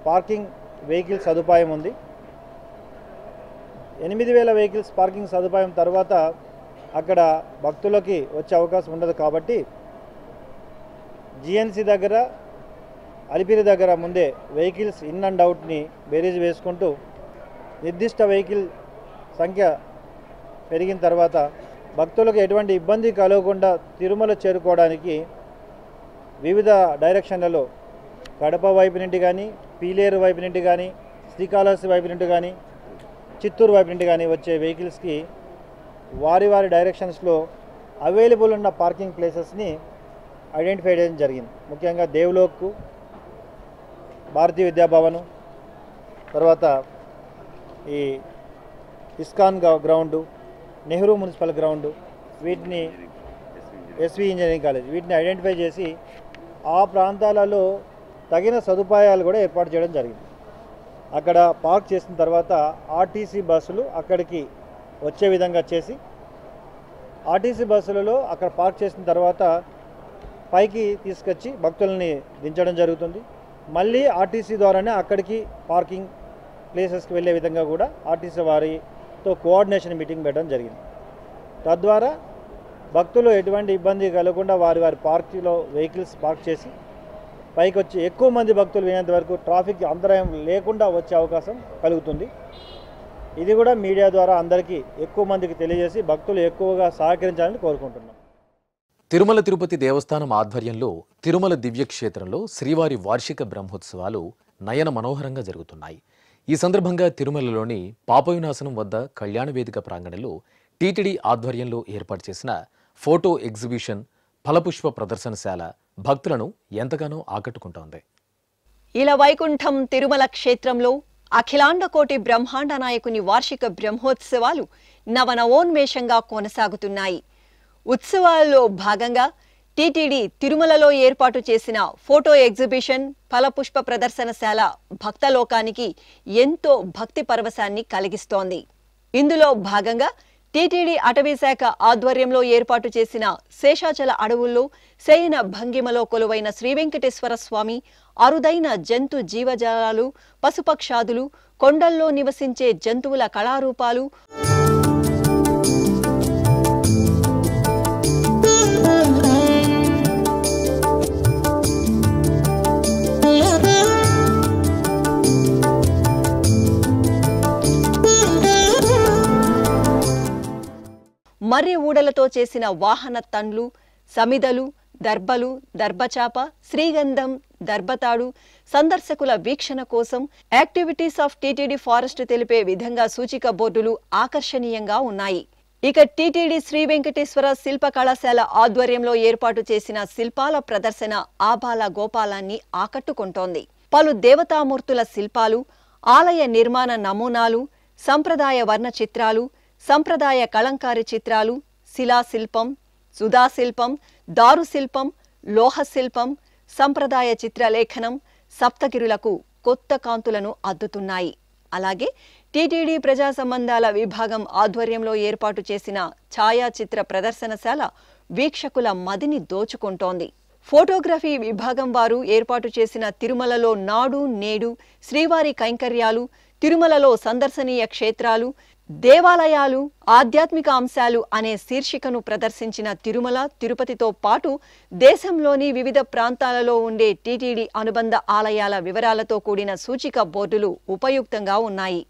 పార్కింగ్ వెహికల్ సదుపాయం ఉంది. 8,000 వెహికల్స్ పార్కింగ్ సదుపాయం తర్వాత అక్కడ భక్తులకి వచ్చే అవకాశం ఉండదు. కాబట్టి జిఎన్సి దగ్గర, అలిపిరి దగ్గర ముందే వెహికల్స్ ఇన్ అండ్ అవుట్ని బేరీజ్ వేసుకుంటూ నిర్దిష్ట వెహికల్ సంఖ్య పెరిగిన తర్వాత భక్తులకు ఎటువంటి ఇబ్బంది కలగకుండా తిరుమల చేరుకోవడానికి వివిధ డైరెక్షన్లలో కడప వైపు నుండి కానీ, పీలేరు వైపు నుండి కానీ, శ్రీకాళహస్తి వైపు నుండి కానీ, చిత్తూరు వైపు నుండి కానీ వచ్చే వెహికల్స్కి వారి డైరెక్షన్స్లో అవైలబుల్ ఉన్న పార్కింగ్ ప్లేసెస్ని ఐడెంటిఫై చేయడం జరిగింది. ముఖ్యంగా దేవ్లోక్, భారతీయ విద్యాభవను, తర్వాత ఈ ISKCON ground, Nehru municipal ground, వీటిని ఎస్వి ఇంజనీరింగ్ కాలేజ్, వీటిని ఐడెంటిఫై చేసి ఆ ప్రాంతాలలో తగిన సదుపాయాలు కూడా ఏర్పాటు చేయడం జరిగింది. అక్కడ పార్క్ చేసిన తర్వాత ఆర్టీసీ బస్సులు అక్కడికి వచ్చే విధంగా చేసి, ఆర్టీసీ బస్సులలో అక్కడ పార్క్ చేసిన తర్వాత పైకి తీసుకొచ్చి భక్తుల్ని దించడం జరుగుతుంది. మళ్ళీ ఆర్టీసీ ద్వారానే అక్కడికి పార్కింగ్ ప్లేసెస్కి వెళ్ళే విధంగా కూడా ఆర్టీసీ వారితో కోఆర్డినేషన్ మీటింగ్ పెట్టడం జరిగింది. తద్వారా భక్తులు ఎటువంటి ఇబ్బంది కలగకుండా వారి పార్కులో వెహికల్స్ పార్క్ చేసి పైకి వచ్చి ఎక్కువ మంది భక్తులు వినేంత వరకు ట్రాఫిక్ అంతరాయం లేకుండా వచ్చే అవకాశం కలుగుతుంది. ఇది కూడా మీడియా ద్వారా అందరికీ ఎక్కువ మందికి తెలియజేసి భక్తులు ఎక్కువగా సహకరించాలని కోరుకుంటున్నాం. తిరుమల తిరుపతి దేవస్థానం ఆధ్వర్యంలో తిరుమల దివ్యక్షేత్రంలో శ్రీవారి వార్షిక బ్రహ్మోత్సవాలు నయన మనోహరంగా జరుగుతున్నాయి. ఈ సందర్భంగా తిరుమలలోని పాపవినాశనం వద్ద కళ్యాణ వేదిక ప్రాంగణంలో టీటీడీ ఆధ్వర్యంలో ఏర్పాటు చేసిన ఫోటో ఎగ్జిబిషన్, ఫలపుష్ప ప్రదర్శనశాల భక్తులను ఎంతగానో ఆకట్టుకుంటోంది. ఇలా వైకుంఠం తిరుమల క్షేత్రంలో అఖిలాండకోటి బ్రహ్మాండ నాయకుని వార్షిక బ్రహ్మోత్సవాలు నవనవోన్మేషంగా కొనసాగుతున్నాయి. ఉత్సవాల్లో భాగంగా టీటీడీ తిరుమలలో ఏర్పాటు చేసిన ఫోటో ఎగ్జిబిషన్, ఫలపుష్ప ప్రదర్శనశాల భక్తలోకానికి ఎంతో భక్తి పరవశాన్ని కలిగిస్తోంది. ఇందులో భాగంగా టీటీడీ అటవీశాఖ ఆధ్వర్యంలో ఏర్పాటు చేసిన శేషాచల అడవుల్లో శయన భంగిమలో కొలువైన శ్రీవెంకటేశ్వర స్వామి, అరుదైన జంతు జీవజాలాలు, పశుపక్షాదులు, కొండల్లో నివసించే జంతువుల కళారూపాలు, మర్రి ఊడలతో చేసిన వాహన తండ్లు, సమిదలు, దర్బలు, దర్బచాప, శ్రీగంధం, దర్బతాడు సందర్శకుల వీక్షణ కోసం యాక్టివిటీస్ ఆఫ్ టీటీడీ ఫారెస్ట్ తెలిపే విధంగా సూచిక బోర్డులు ఆకర్షణీయంగా ఉన్నాయి. ఇక టీటీడీ శ్రీ వెంకటేశ్వర శిల్ప కళాశాల ఆధ్వర్యంలో ఏర్పాటు చేసిన శిల్పాల ప్రదర్శన ఆబాల గోపాలాన్ని ఆకట్టుకుంటోంది. పలు దేవతామూర్తుల శిల్పాలు, ఆలయ నిర్మాణ నమూనాలు, సంప్రదాయ వర్ణ చిత్రాలు, సంప్రదాయ కళంకారి చిత్రాలు, శిలాశిల్పం, సుధాశిల్పం, దారుశిల్పం, లోహశిల్పం, సంప్రదాయ చిత్రలేఖనం సప్తగిరులకు కొత్త కాంతులను అద్దుతున్నాయి. అలాగే టీటీడీ ప్రజా సంబంధాల విభాగం ఆధ్వర్యంలో ఏర్పాటు చేసిన ఛాయాచిత్ర ప్రదర్శనశాల వీక్షకుల మదిని దోచుకుంటోంది. ఫోటోగ్రఫీ విభాగం వారు ఏర్పాటు చేసిన తిరుమలలో నాడు నేడు, శ్రీవారి కైంకర్యాలు, తిరుమలలో సందర్శనీయ క్షేత్రాలు, దేవాలయాలు, ఆధ్యాత్మిక అంశాలు అనే శీర్షికను ప్రదర్శించిన తిరుమల, తిరుపతితో పాటు దేశంలోని వివిధ ప్రాంతాలలో ఉండే టీటీడీ అనుబంధ ఆలయాల వివరాలతో కూడిన సూచిక బోర్డులు ఉపయుక్తంగా ఉన్నాయి.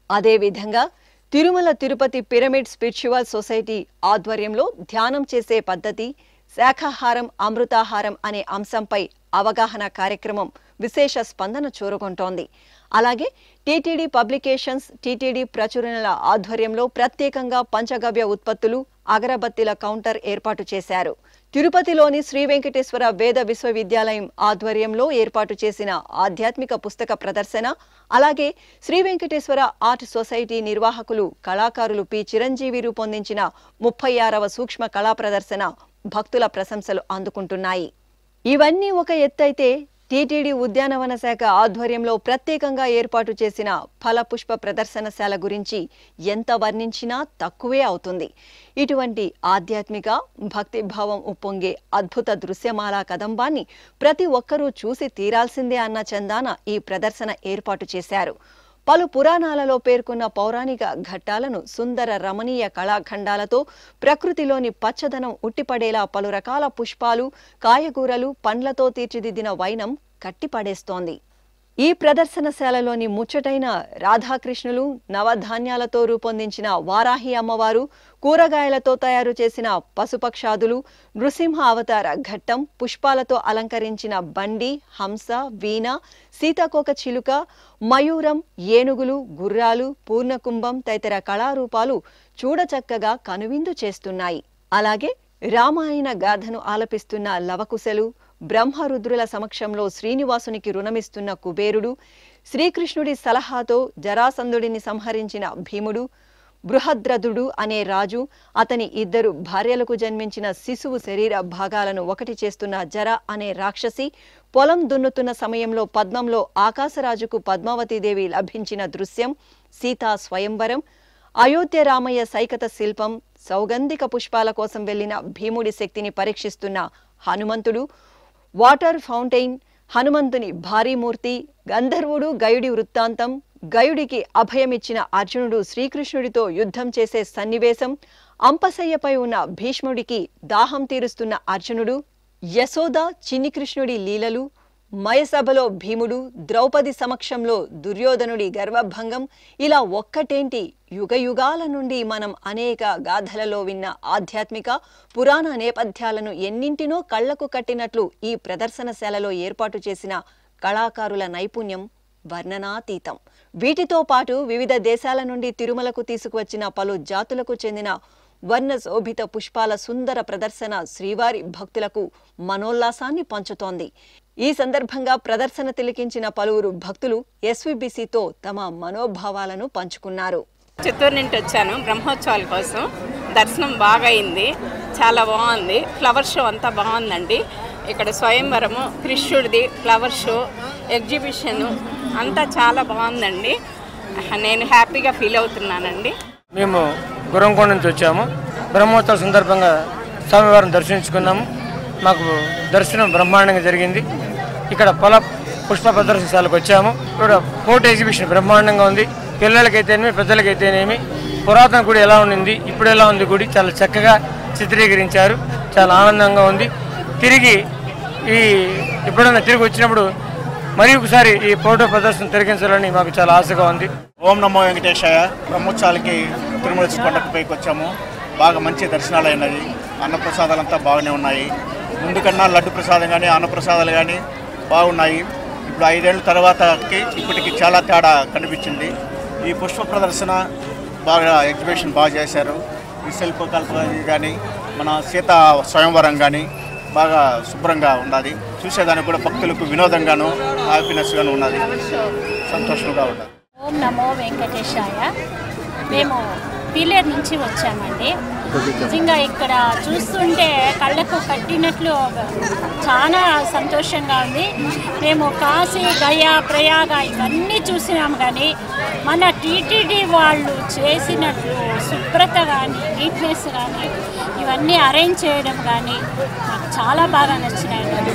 అదేవిధంగా Tirumala Tirupati pyramid spiritual society ఆధ్వర్యంలో ధ్యానం చేసే పద్ధతి, శాఖాహారం అమృతాహారం అనే అంశంపై అవగాహన కార్యక్రమం విశేష స్పందన చూరగొంటోంది. అలాగే టీటీడీ పబ్లికేషన్స్, టీటీడీ ప్రచురణల ఆధ్వర్యంలో ప్రత్యేకంగా పంచగవ్య ఉత్పత్తులు, అగరబత్తీల కౌంటర్ ఏర్పాటు చేశారు. తిరుపతిలోని శ్రీ వెంకటేశ్వర వేద విశ్వవిద్యాలయం ఆధ్వర్యంలో ఏర్పాటు చేసిన ఆధ్యాత్మిక పుస్తక ప్రదర్శన, అలాగే శ్రీ వెంకటేశ్వర ఆర్ట్ సొసైటీ నిర్వాహకులు కళాకారులు పి చిరంజీవి రూపొందించిన 36వ సూక్ష్మ కళా ప్రదర్శన భక్తుల ప్రశంసలు అందుకుంటున్నాయి. ఇవన్నీ ఒక ఎత్తైతే టీటీడీ ఉద్యానవన శాఖ ఆధ్వర్యంలో ప్రత్యేకంగా ఏర్పాటు చేసిన ఫల పుష్ప ప్రదర్శనశాల గురించి ఎంత వర్ణించినా తక్కువే అవుతుంది. ఇటువంటి ఆధ్యాత్మిక భక్తిభావం ఉప్పొంగే అద్భుత దృశ్యమాలా కదంబాన్ని ప్రతి ఒక్కరూ చూసి తీరాల్సిందే అన్న చందాన ఈ ప్రదర్శన ఏర్పాటు చేశారు. పలు పురాణాలలో పేర్కొన్న పౌరాణిక ఘట్టాలను సుందర రమణీయ కళాఖండాలతో, ప్రకృతిలోని పచ్చదనం ఉట్టిపడేలా పలు రకాల పుష్పాలు, కాయగూరలు, పండ్లతో తీర్చిదిద్దిన వైనం కట్టిపడేస్తోంది. ఈ ప్రదర్శనశాలలోని ముచ్చటైన రాధాకృష్ణులు, నవధాన్యాలతో రూపొందించిన వారాహి అమ్మవారు, కూరగాయలతో తయారు చేసిన పశుపక్షాదులు, నృసింహ అవతార ఘట్టం, పుష్పాలతో అలంకరించిన బండి, హంస, వీణ, సీతాకోక చిలుక, మయూరం, ఏనుగులు, గుర్రాలు, పూర్ణకుంభం తదితర కళారూపాలు చూడచక్కగా కనువిందు చేస్తున్నాయి. అలాగే రామాయణ గాథను ఆలపిస్తున్న లవకుశలు, బ్రహ్మరుద్రుల సమక్షంలో శ్రీనివాసునికి రుణమిస్తున్న కుబేరుడు, శ్రీకృష్ణుడి సలహాతో జరాసంధుడిని సంహరించిన భీముడు, బృహద్రథుడు అనే రాజు, అతని 2 భార్యలకు జన్మించిన శిశువు శరీర భాగాలను ఒకటి చేస్తున్న జర అనే రాక్షసి, పొలం దున్నుతున్న సమయంలో పద్మంలో ఆకాశరాజుకు పద్మావతీదేవి లభించిన దృశ్యం, సీతా స్వయంవరం, అయోధ్య రామయ్య సైకత శిల్పం, సౌగంధిక పుష్పాల కోసం వెళ్లిన భీముడి శక్తిని పరీక్షిస్తున్న హనుమంతుడు, వాటర్ ఫౌంటైన్, హనుమంతుని భారీమూర్తి, గంధర్వుడు గయుడి వృత్తాంతం, గయుడికి అభయమిచ్చిన అర్జునుడు శ్రీకృష్ణుడితో యుద్ధం చేసే సన్నివేశం, అంపశయ్యపై ఉన్న భీష్ముడికి దాహం తీరుస్తున్న అర్జునుడు, యశోద చిన్ని కృష్ణుడి లీలలు, మయసభలో భీముడు, ద్రౌపది సమక్షంలో దుర్యోధనుడి గర్వభంగం, ఇలా ఒక్కటేంటి యుగయుగాల నుండి మనం అనేక గాథలలో విన్న ఆధ్యాత్మిక పురాణ నేపథ్యాలను ఎన్నింటినో కళ్లకు కట్టినట్లు ఈ ప్రదర్శనశాలలో ఏర్పాటు చేసిన కళాకారుల నైపుణ్యం వర్ణనాతీతం. వీటితో పాటు వివిధ దేశాల నుండి తిరుమలకు తీసుకువచ్చిన పలు జాతులకు చెందిన వర్ణశోభిత పుష్పాల సుందర ప్రదర్శన శ్రీవారి భక్తులకు మనోల్లాసాన్ని పంచుతోంది. ఈ సందర్భంగా ప్రదర్శన తిలకించిన పలువురు భక్తులు ఎస్వీబీసీతో తమ మనోభావాలను పంచుకున్నారు. చిత్తూరు నుండి వచ్చాను బ్రహ్మోత్సవాల కోసం. దర్శనం బాగా అయింది, చాలా బాగుంది. ఫ్లవర్ షో అంతా బాగుందండి. ఇక్కడ స్వయంవరము, కృష్ణుడిది ఫ్లవర్ షో, ఎగ్జిబిషన్ అంతా చాలా బాగుందండి. నేను హ్యాపీగా ఫీల్ అవుతున్నానండి. మేము గురంకోణ నుంచి వచ్చాము. బ్రహ్మోత్సవ సందర్భంగా స్వామివారిని దర్శించుకున్నాము. మాకు దర్శనం బ్రహ్మాండంగా జరిగింది. ఇక్కడ పొల పుష్ప ప్రదర్శనశాలకు వచ్చాము. ఇక్కడ ఫోటో ఎగ్జిబిషన్ బ్రహ్మాండంగా ఉంది. పిల్లలకైతేనేమి పెద్దలకైతేనేమి పురాతన గుడి ఎలా ఉండింది, ఇప్పుడు ఎలా ఉంది గుడి చాలా చక్కగా చిత్రీకరించారు. చాలా ఆనందంగా ఉంది. తిరిగి ఎప్పుడైనా తిరిగి వచ్చినప్పుడు మరి ఒకసారి ఈ ఫోటో ప్రదర్శన తిరిగించాలని మాకు చాలా ఆశగా ఉంది. ఓం నమో వెంకటేశాయ. బ్రహ్మోత్సవాలకి తిరుమల కొండపైకి వచ్చాము. బాగా మంచి దర్శనాలు అయినాయి. అన్నప్రసాదాలంతా బాగానే ఉన్నాయి. ముందు కన్నా లడ్డు ప్రసాదం కానీ అన్నప్రసాదాలు కానీ బాగున్నాయి. ఇప్పుడు 5 ఏళ్ళ తర్వాతకి ఇప్పటికి చాలా తేడా కనిపించింది. ఈ పుష్ప ప్రదర్శన బాగా ఎగ్జిబిషన్ బాగా చేశారు. ఈ శిల్పకల్ప కానీ మన సీతా స్వయంవరం కానీ బాగా శుభ్రంగా ఉన్నది. చూసేదానికి కూడా భక్తులకు వినోదంగాను హ్యాపీనెస్గాను ఉన్నది, సంతోషంగా ఉన్నది. ఓం నమో వెంకటేశాయ. మేము పీలేరు నుంచి వచ్చామండి. నిజంగా ఇక్కడ చూస్తుంటే కళ్ళకు కట్టినట్లు చాలా సంతోషంగా ఉంది. మేము కాశీ, గయా, ప్రయాగ ఇవన్నీ చూసినాం, కానీ మన టీటీడీ వాళ్ళు చేసినట్లు శుభ్రత కానీ నీట్నెస్ కానీ ఇవన్నీ అరేంజ్ చేయడం కానీ నాకు చాలా బాగా నచ్చినాయండి.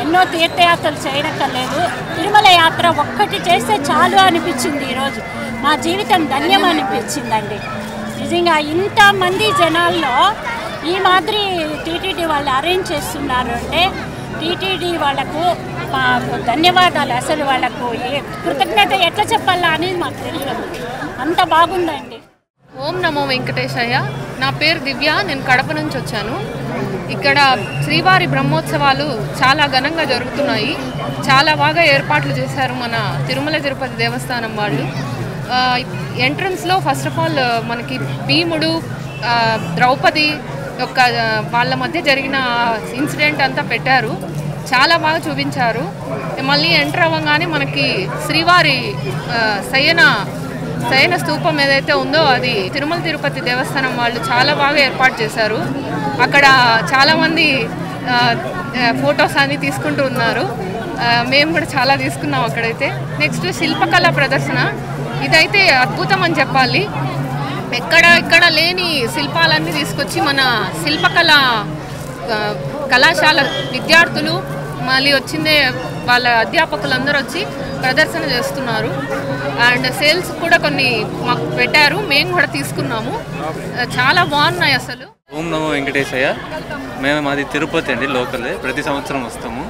ఎన్నో తీర్థయాత్రలు చేయనక్కర్లేదు, తిరుమల యాత్ర ఒక్కటి చేస్తే చాలు అనిపించింది. ఈరోజు మా జీవితం ధన్యం అనిపించిందండి. నిజంగా ఇంతమంది జనాల్లో ఈ మాదిరి టీటీడీ వాళ్ళు అరేంజ్ చేస్తున్నారు అంటే టీటీడీ వాళ్ళకు మా ధన్యవాదాలు. అసలు వాళ్ళకు కృతజ్ఞత ఎట్లా చెప్పాలా అనేది మాకు తెలియదు, అంత బాగుందండి. ఓం నమో వెంకటేశయ్య. నా పేరు దివ్య, నేను కడప నుంచి వచ్చాను. ఇక్కడ శ్రీవారి బ్రహ్మోత్సవాలు చాలా ఘనంగా జరుగుతున్నాయి. చాలా బాగా ఏర్పాట్లు చేశారు మన తిరుమల తిరుపతి దేవస్థానం వాళ్ళు. ఎంట్రన్స్లో ఫస్ట్ ఆఫ్ ఆల్ మనకి భీముడు, ద్రౌపది యొక్క వాళ్ళ మధ్య జరిగిన ఇన్సిడెంట్ అంతా పెట్టారు, చాలా బాగా చూపించారు. మళ్ళీ ఎంటర్ అవ్వగానే మనకి శ్రీవారి శయన స్తూపం ఏదైతే ఉందో అది తిరుమల తిరుపతి దేవస్థానం వాళ్ళు చాలా బాగా ఏర్పాటు చేశారు. అక్కడ చాలామంది ఫొటోస్ అన్నీ తీసుకుంటూ ఉన్నారు, మేము కూడా చాలా తీసుకున్నాం అక్కడైతే. నెక్స్ట్ శిల్పకళ ప్రదర్శన, ఇదైతే అద్భుతం అని చెప్పాలి. ఎక్కడ లేని శిల్పాలన్నీ తీసుకొచ్చి మన శిల్పకళ కళాశాల విద్యార్థులు మళ్ళీ వచ్చిందే వాళ్ళ అధ్యాపకులందరూ వచ్చి ప్రదర్శన చేస్తున్నారు. అండ్ సేల్స్ కూడా కొన్ని మాకు పెట్టారు, మేము కూడా తీసుకున్నాము, చాలా బాగున్నాయి అసలు. ఓం నమో వెంకటేశయ్య. మేము మాది తిరుపతి అండి, లోకలే, ప్రతి సంవత్సరం వస్తాము.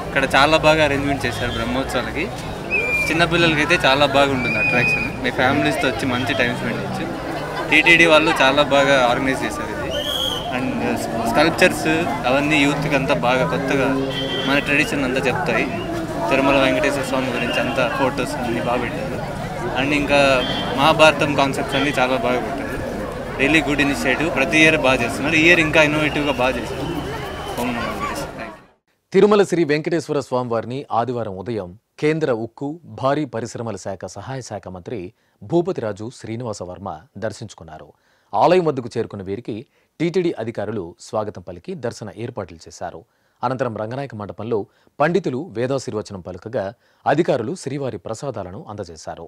ఇక్కడ చాలా బాగా అరేంజ్మెంట్ చేశారు బ్రహ్మోత్సవాలకి. చిన్నపిల్లలకి అయితే చాలా బాగుంటుంది అట్రాక్షన్. మీ ఫ్యామిలీస్తో వచ్చి మంచి టైం స్పెండ్ చేయొచ్చు. టీటీడీ వాళ్ళు చాలా బాగా ఆర్గనైజ్ చేశారు ఇది. అండ్ స్కల్ప్చర్స్ అవన్నీ యూత్కి అంతా బాగా కొత్తగా మన ట్రెడిషన్ అంతా చెప్తాయి. తిరుమల వెంకటేశ్వర స్వామి గురించి అంతా ఫొటోస్ అన్నీ బాగా పెట్టారు. అండ్ ఇంకా మహాభారతం కాన్సెప్ట్స్ అన్నీ చాలా బాగా పెట్టారు. Really good initiative. ప్రతి ఇయర్ బాగా చేస్తున్నారు, ఈ ఇయర్ ఇంకా ఇన్నోవేటివ్గా బాగా చేశారు. ఓం నమో వెంకటేశ్వర. తిరుమల శ్రీ వెంకటేశ్వర స్వామివారిని ఆదివారం ఉదయం కేంద్ర ఉక్కు, భారీ పరిశ్రమల శాఖ సహాయ శాఖ మంత్రి భూపతిరాజు శ్రీనివాస వర్మ దర్శించుకున్నారు. ఆలయం వద్దకు చేరుకున్న వీరికి టీటీడీ అధికారులు స్వాగతం పలికి దర్శన ఏర్పాట్లు చేశారు. అనంతరం రంగనాయక మండపంలో పండితులు వేదాశీర్వచనం పలుకగా అధికారులు శ్రీవారి ప్రసాదాలను అందజేశారు.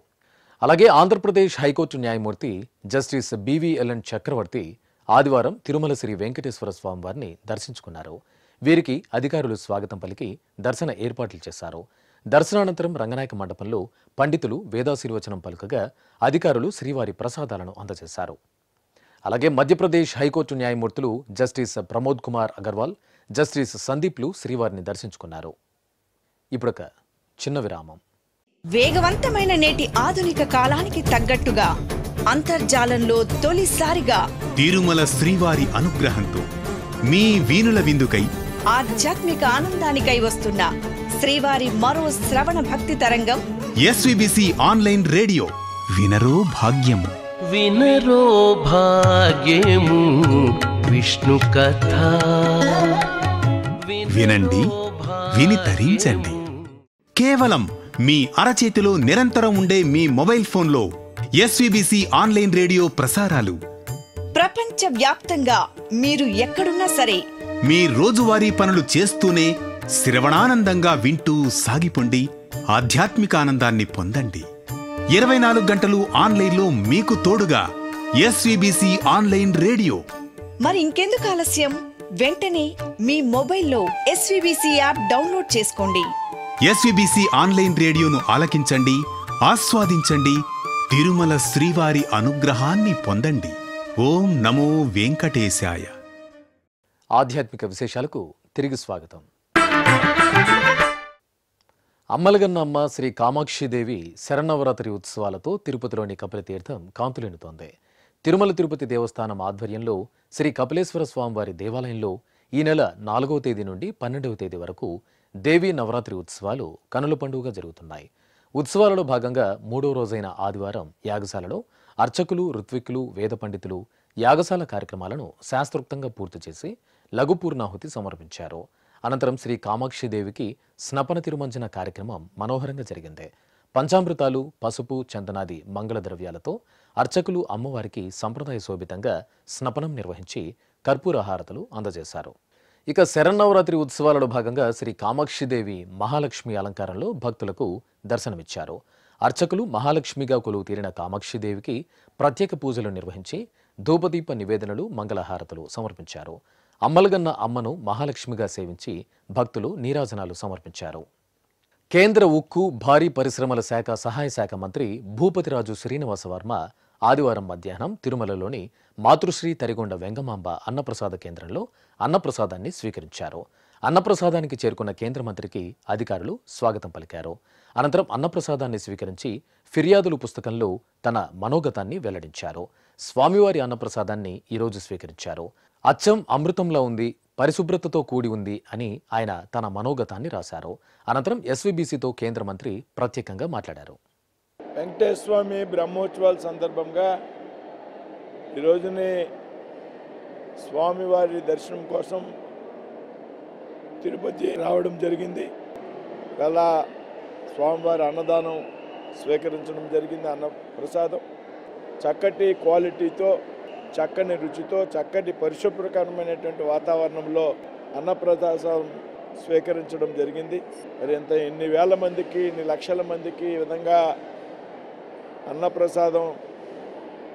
అలాగే ఆంధ్రప్రదేశ్ హైకోర్టు న్యాయమూర్తి జస్టిస్ బివిఎల్ఎన్ చక్రవర్తి ఆదివారం తిరుమల శ్రీ వెంకటేశ్వర స్వామివారిని దర్శించుకున్నారు. వీరికి అధికారులు స్వాగతం పలికి దర్శన ఏర్పాట్లు చేశారు. దర్శనానంతరం రంగనాయక మండపంలో పండితులు వేదాశీర్వచనం పలుకగా అధికారులు శ్రీవారి ప్రసాదాలను అందజేశారు. అలాగే మధ్యప్రదేశ్ హైకోర్టు న్యాయమూర్తులు జస్టిస్ ప్రమోద్ కుమార్ అగర్వాల్, జస్టిస్ సందీప్లు శ్రీవారిని దర్శించుకున్నారు. ఇప్పుడొక చిన్న విరామం. వేగవంతమైన నేటి ఆధునిక కాలానికి తగ్గట్టుగా అంతర్జాలంలో తొలిసారిగా తిరుమల శ్రీవారి అనుగ్రహంతో మీ వీణుల విందుకై ఆధ్యాత్మిక ఆనందానికై వస్తున్న శ్రీవారి మరో శ్రవణ భక్తి తరంగం ఎస్విబిసి ఆన్లైన్ రేడియో. వినరో భాగ్యము, వినరో భాగ్యము విష్ణు కథ. వినండి, విని తరించండి. కేవలం మీ అరచేతిలో నిరంతరం ఉండే మీ మొబైల్ ఫోన్లో ఎస్విబిసి ఆన్లైన్ రేడియో ప్రసారాలు ప్రపంచ వ్యాప్తంగా మీరు ఎక్కడున్నా సరే మీ రోజువారీ పనులు చేస్తూనే శ్రవణానందంగా వింటూ సాగిపోండి, ఆధ్యాత్మిక ఆనందాన్ని పొందండి. 24 గంటలు ఆన్లైన్లో మీకు తోడుగా ఎస్విబిసి ఆన్లైన్ రేడియో. మరి ఇంకెందుకు ఆలస్యం? వెంటనే మీ మొబైల్లో ఎస్విబిసి యాప్ డౌన్లోడ్ చేసుకోండి. ఎస్విబిసి ఆన్లైన్ రేడియోను ఆలకించండి, ఆస్వాదించండి, తిరుమల శ్రీవారి అనుగ్రహాన్ని పొందండి. ఓం నమో వెంకటేశాయ. ఆధ్యాత్మిక విశేషాలకు తిరిగి స్వాగతం. అమ్మలగన్న అమ్మ శ్రీ కామాక్షిదేవి శరన్నవరాత్రి ఉత్సవాలతో తిరుపతిలోని కపిలతీర్థం కాంతులెన్నుతోంది. తిరుమల తిరుపతి దేవస్థానం ఆధ్వర్యంలో శ్రీ కపిలేశ్వర స్వామివారి దేవాలయంలో ఈ నెల 4వ తేదీ నుండి 12వ తేదీ వరకు దేవీ నవరాత్రి ఉత్సవాలు కనుల పండుగగా జరుగుతున్నాయి. ఉత్సవాలలో భాగంగా 3వ రోజైన ఆదివారం యాగశాలలో అర్చకులు, ఋత్విక్కులు, వేద పండితులు యాగశాల కార్యక్రమాలను శాస్త్రోక్తంగా పూర్తి చేసి లఘు పూర్ణాహుతి సమర్పించారు. అనంతరం శ్రీ కామాక్షిదేవికి స్నపన తిరుమంజన కార్యక్రమం మనోహరంగా జరిగింది. పంచామృతాలు, పసుపు, చందనాది మంగళ ద్రవ్యాలతో అర్చకులు అమ్మవారికి సంప్రదాయ శోభితంగా స్నపనం నిర్వహించి కర్పూర హారతులు అందజేశారు. ఇక శరన్నవరాత్రి ఉత్సవాలలో భాగంగా శ్రీ కామాక్షిదేవి మహాలక్ష్మి అలంకారంలో భక్తులకు దర్శనమిచ్చారు. అర్చకులు మహాలక్ష్మిగా కొలువు తీరిన కామాక్షిదేవికి ప్రత్యేక పూజలు నిర్వహించి ధూపదీప నివేదనలు, మంగళహారతులు సమర్పించారు. అమ్మలగన్న అమ్మను మహాలక్ష్మిగా సేవించి భక్తులు నీరాజనాలు సమర్పించారు. కేంద్ర ఉక్కు, భారీ పరిశ్రమల శాఖ సహాయ శాఖ మంత్రి భూపతిరాజు శ్రీనివాస వర్మ ఆదివారం మధ్యాహ్నం తిరుమలలోని మాతృశ్రీ తరిగొండ వెంగమాంబ అన్నప్రసాద కేంద్రంలో అన్నప్రసాదాన్ని స్వీకరించారు. అన్నప్రసాదానికి చేరుకున్న కేంద్ర మంత్రికి అధికారులు స్వాగతం పలికారు. అనంతరం అన్నప్రసాదాన్ని స్వీకరించి ఫిర్యాదులు పుస్తకంలో తన మనోగతాన్ని వెల్లడించారు. స్వామివారి అన్నప్రసాదాన్ని ఈరోజు స్వీకరించారు. అచ్చం అమృతంలా ఉంది, పరిశుభ్రతతో కూడి ఉంది అని ఆయన తన మనోగతాన్ని రాశారు. అనంతరం ఎస్వీబీసీతో కేంద్ర మంత్రి ప్రత్యేకంగా మాట్లాడారు. వెంకటేశ్వర స్వామి బ్రహ్మోత్సవాల సందర్భంగా ఈరోజుని స్వామివారి దర్శనం కోసం తిరుపతి రావడం జరిగింది. అలా స్వామివారి అన్నదానం స్వీకరించడం జరిగింది. అన్న ప్రసాదం చక్కటి క్వాలిటీతో, చక్కని రుచితో, చక్కటి పరిశుభ్రకరమైనటువంటి వాతావరణంలో అన్నప్రసాదం స్వీకరించడం జరిగింది. మరి ఎన్ని వేల మందికి, ఎన్ని లక్షల మందికి ఈ విధంగా అన్నప్రసాదం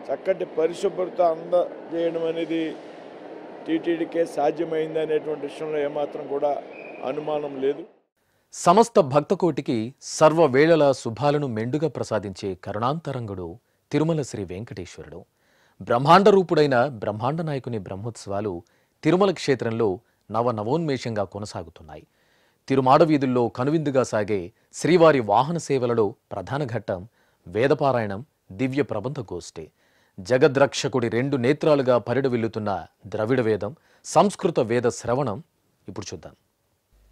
చక్కటి పరిశుభ్రత అందజేయడం అనేది టీటీడీకే సాధ్యమైంది అనేటువంటి విషయంలో ఏమాత్రం కూడా అనుమానం లేదు. సమస్త భక్తకోటికి సర్వవేళలా శుభాలను మెండుగా ప్రసాదించే కరుణాంతరంగుడు తిరుమల శ్రీ వెంకటేశ్వరుడు. బ్రహ్మాండ రూపుడైన బ్రహ్మాండ నాయకుని బ్రహ్మోత్సవాలు తిరుమల క్షేత్రంలో నవనవోన్మేషంగా కొనసాగుతున్నాయి. తిరుమాడ వీధుల్లో కనువిందుగా సాగే శ్రీవారి వాహన సేవలలో ప్రధాన ఘట్టం వేదపారాయణం, దివ్య ప్రబంధ గోష్ఠి. జగద్రక్షకుడి 2 నేత్రాలుగా పరిడవిల్లుతున్న ద్రవిడ వేదం, సంస్కృత వేద శ్రవణం ఇప్పుడు చూద్దాం.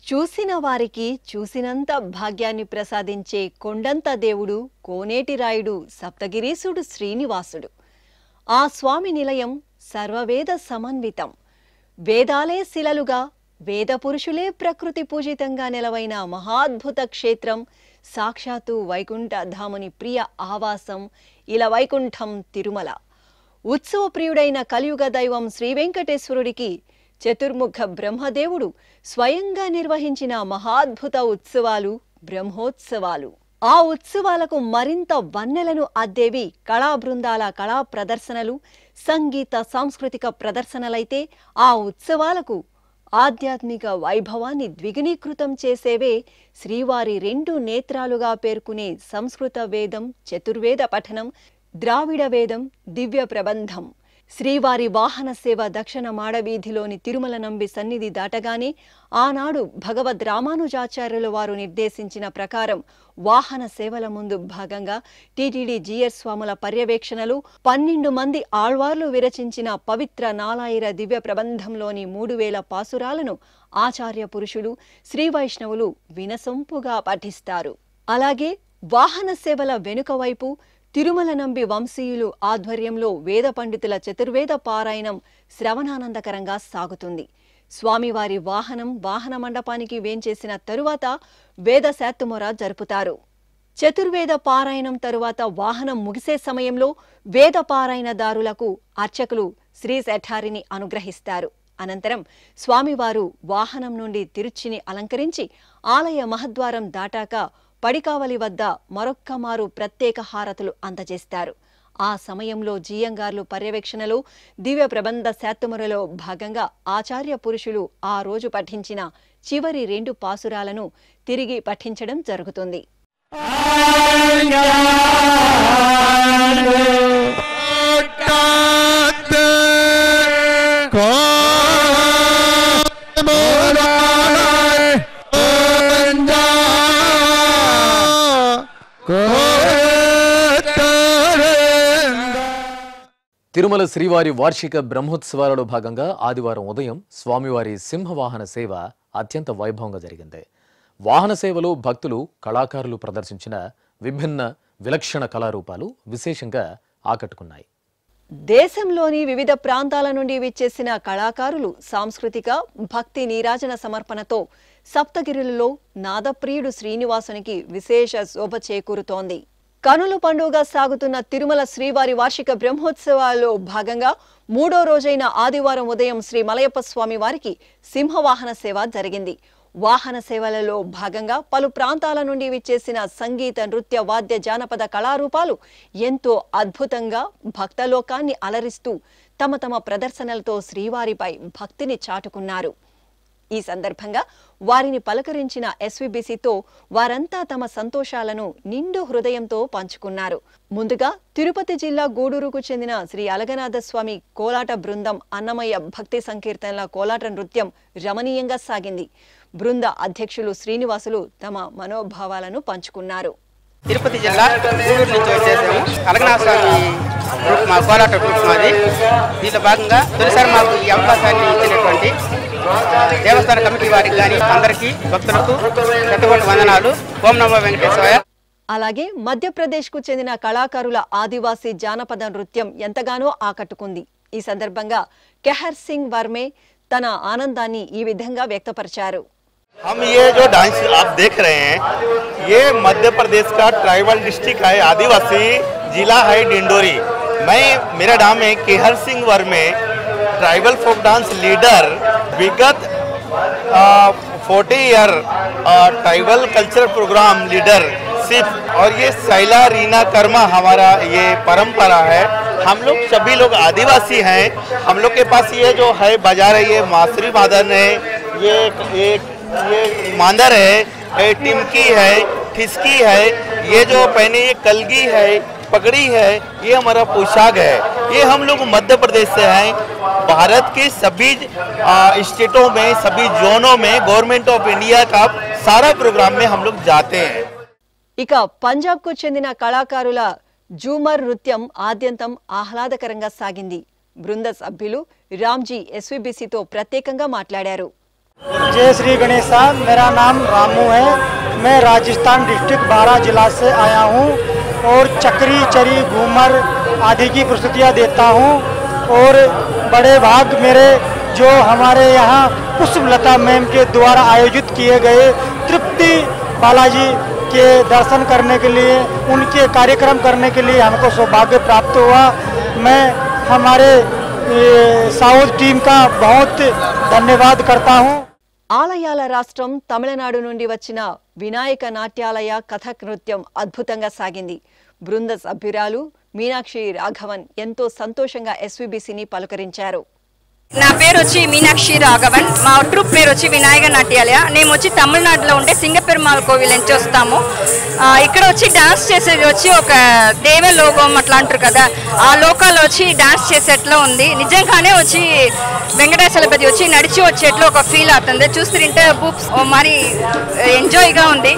చూసిన వారికి చూసినంత భాగ్యాన్ని ప్రసాదించే కొండంత దేవుడు కోనేటి రాయుడు సప్తగిరీసుడు శ్రీనివాసుడు. ఆ స్వామి నిలయం సర్వవేద సమన్వితం. వేదాలే శిలలుగా, వేద పురుషులే ప్రకృతి పూజితంగా నెలవైన మహాద్భుత క్షేత్రం సాక్షాత్తు వైకుంఠధాముని ప్రియ ఆవాసం ఇలా వైకుంఠం తిరుమల. ఉత్సవ ప్రియుడైన కలియుగ దైవం శ్రీ వెంకటేశ్వరుడికి చతుర్ముఖ బ్రహ్మదేవుడు స్వయంగా నిర్వహించిన మహాద్భుత ఉత్సవాలు బ్రహ్మోత్సవాలు. ఆ ఉత్సవాలకు మరింత వన్నెలను అద్దేవి కళా బృందాల కళా ప్రదర్శనలు, సంగీత సాంస్కృతిక ప్రదర్శనలైతే ఆ ఉత్సవాలకు ఆధ్యాత్మిక వైభవాన్ని ద్విగుణీకృతం చేసేవే శ్రీవారి 2 నేత్రాలుగా పేర్కొనే సంస్కృత వేదం, చతుర్వేద పఠనం, ద్రావిడ వేదం, దివ్య ప్రబంధం. శ్రీవారి వాహన సేవ దక్షిణ మాడవీధిలోని తిరుమల నంబి సన్నిధి దాటగానే ఆనాడు భగవద్ రామానుజాచార్యుల వారు నిర్దేశించిన ప్రకారం వాహన సేవల ముందు భాగంగా టీటీడీ జీఎస్ స్వాముల పర్యవేక్షణలు 12 మంది ఆళ్వార్లు విరచించిన పవిత్ర నాలాయిర దివ్య ప్రబంధంలోని 3000 పాసురాలను ఆచార్య పురుషులు, శ్రీ వైష్ణవులు వినసొంపుగా పఠిస్తారు. అలాగే వాహన సేవల వెనుక వైపు తిరుమల నంబి వంశీయులు ఆధ్వర్యంలో వేద పండితుల చతుర్వేద పారాయణం శ్రవణానందకరంగా సాగుతుంది. స్వామివారి వాహన మండపానికి వేంచేసిన తరువాత వేద శాత్తుమొర జరుపుతారు. చతుర్వేద పారాయణం తరువాత వాహనం ముగిసే సమయంలో వేద పారాయణదారులకు అర్చకులు శ్రీ శఠారిని అనుగ్రహిస్తారు. అనంతరం స్వామివారు వాహనం నుండి తిరుచిని అలంకరించి ఆలయ మహద్వారం దాటాక పడికావలి వద్ద మరొక్కమారు ప్రత్యేక హారతులు అందజేస్తారు. ఆ సమయంలో జీయంగార్లు పర్యవేక్షణలో దివ్య ప్రబంధ శాత్తుమొరలో భాగంగా ఆచార్య పురుషులు ఆ రోజు పఠించిన చివరి 2 పాసురాలను తిరిగి పఠించడం జరుగుతుంది. తిరుమల శ్రీవారి వార్షిక బ్రహ్మోత్సవాలలో భాగంగా ఆదివారం ఉదయం స్వామివారి సింహవాహన సేవ అత్యంత వైభవంగా జరిగింది. వాహన సేవలో భక్తులు కళాకారులు ప్రదర్శించిన విభిన్న విలక్షణ కళారూపాలు విశేషంగా ఆకట్టుకున్నాయి. దేశంలోని వివిధ ప్రాంతాల నుండి విచ్చేసిన కళాకారులు సాంస్కృతిక భక్తి నీరాజన సమర్పణతో సప్తగిరులలో నాదప్రియుడు శ్రీనివాసునికి విశేష శోభ చేకూరుతోంది. కనుల పండుగగా సాగుతున్న తిరుమల శ్రీవారి వార్షిక బ్రహ్మోత్సవాల్లో భాగంగా 3వ రోజైన ఆదివారం ఉదయం శ్రీ మలయప్ప స్వామి వారికి సింహవాహన సేవ జరిగింది. వాహన సేవలలో భాగంగా పలు ప్రాంతాల నుండి విచ్చేసిన సంగీత, నృత్య, వాద్య, జానపద కళారూపాలు ఎంతో అద్భుతంగా భక్తలోకాన్ని అలరిస్తూ తమ తమ ప్రదర్శనలతో శ్రీవారిపై భక్తిని చాటుకున్నారు. ఈ సందర్భంగా వారిని పలకరించిన ఎస్వీబీసీతో వారంతా తమ సంతోషాలను నిండు హృదయంతో పంచుకున్నారు. ముందుగా తిరుపతి జిల్లా గూడూరుకు చెందిన శ్రీ అలగనాథ స్వామి కోలాట బృందం అన్నమయ్య భక్తి సంకీర్తనల కోలాట నృత్యం రమణీయంగా సాగింది. బృంద అధ్యక్షులు శ్రీనివాసులు తమ మనోభావాలను పంచుకున్నారు. తిరుపతి జిల్లా గూడూరు నుంచి వచ్చేసాము. అలగనాథ స్వామి గ్రూప్ మా కోలాట గ్రూప్ మాది. దీనిలో భాగంగా తొలిసారి మాకు ఈ అవకాశాన్ని ఇచ్చినటువంటి దేవస్థాన కమిటీ వారికి కానీ అందరికీ భక్తులకు శతకోటి వందనాలు. ఓం నమో వెంకటేశ్వరాయ. అలాగే మధ్యప్రదేశ్ కు చెందిన కళాకారుల ఆదివాసీ జానపద నృత్యం ఎంతగానో ఆకట్టుకుంది. ఈ సందర్భంగా కెహర్ సింగ్ వర్మే తన ఆనందాన్ని ఈ విధంగా వ్యక్తపరిచారు. हम ये जो डांस आप देख रहे हैं ये मध्य प्रदेश का ट्राइबल डिस्ट्रिक्ट है, आदिवासी जिला है डिंडोरी। मेरा नाम है Kehar Singh Varme, tribal folk dance leader विगत 40 year tribal culture programme leader सिर्फ। और ये सैला रीना कर्मा हमारा ये परंपरा है। हम लोग सभी लोग आदिवासी हैं। हम लोग के पास ये जो है बाजार है, ये मासरी मादन है, ये मांदर है, टिमकी है, ठिसकी है, ये जो पहने ये कलगी है, पगड़ी है, ये हमारा पोशाक है। ये हम लोग मध्य प्रदेश से हैं। भारत के सभी स्टेटों में, सभी जोनों में गवर्नमेंट ऑफ इंडिया का सारा प्रोग्राम में हम लोग जाते हैं। ఇక పంజాబ్ కు చెందిన కళాకారుల జూమర్ నృత్యం ఆద్యంతం ఆహ్లాదకరంగా సాగింది. బృంద సభ్యులు రామ్జీ ఎస్వీబీసీతో ప్రత్యేకంగా మాట్లాడారు. जय श्री गणेशा, मेरा नाम रामू है। मैं राजस्थान डिस्ट्रिक्ट बारा जिला से आया हूँ और चक्री, चरी, घूमर आदि की प्रस्तुतियाँ देता हूँ। और बड़े भाग मेरे जो हमारे यहाँ पुष्पलता मैम के द्वारा आयोजित किए गए तृप्ति बालाजी के दर्शन करने के लिए, उनके कार्यक्रम करने के लिए हमको सौभाग्य प्राप्त हुआ। मैं हमारे साउथ टीम का बहुत धन्यवाद करता हूँ. ఆలయాల రాష్ట్రం తమిళనాడు నుండి వచ్చిన వినాయక నాట్యాలయ కథక్ నృత్యం అద్భుతంగా సాగింది. బృంద సభ్యురాలు మీనాక్షి రాఘవన్ ఎంతో సంతోషంగా ఎస్వీబీసీని పలుకరించారు. నా పేరు వచ్చి మీనాక్షి రాఘవన్. మా ట్రూప్ పేరు వచ్చి వినాయక నాట్యాలయ. మేము వచ్చి తమిళనాడులో ఉండే సింగపెరుమాల్ కోవిల్ నుంచి వస్తాము. ఇక్కడ వచ్చి డాన్స్ చేసేది వచ్చి ఒక దేవలోకం అట్లా అంటారు కదా, ఆ లోకాల్లో వచ్చి డాన్స్ చేసేట్లో ఉంది. నిజంగానే వచ్చి వెంకటేశ్వరపతి వచ్చి నడిచి వచ్చేట్లో ఒక ఫీల్ అవుతుంది. చూస్తుంటే బూప్స్ మరి ఎంజాయ్గా ఉంది.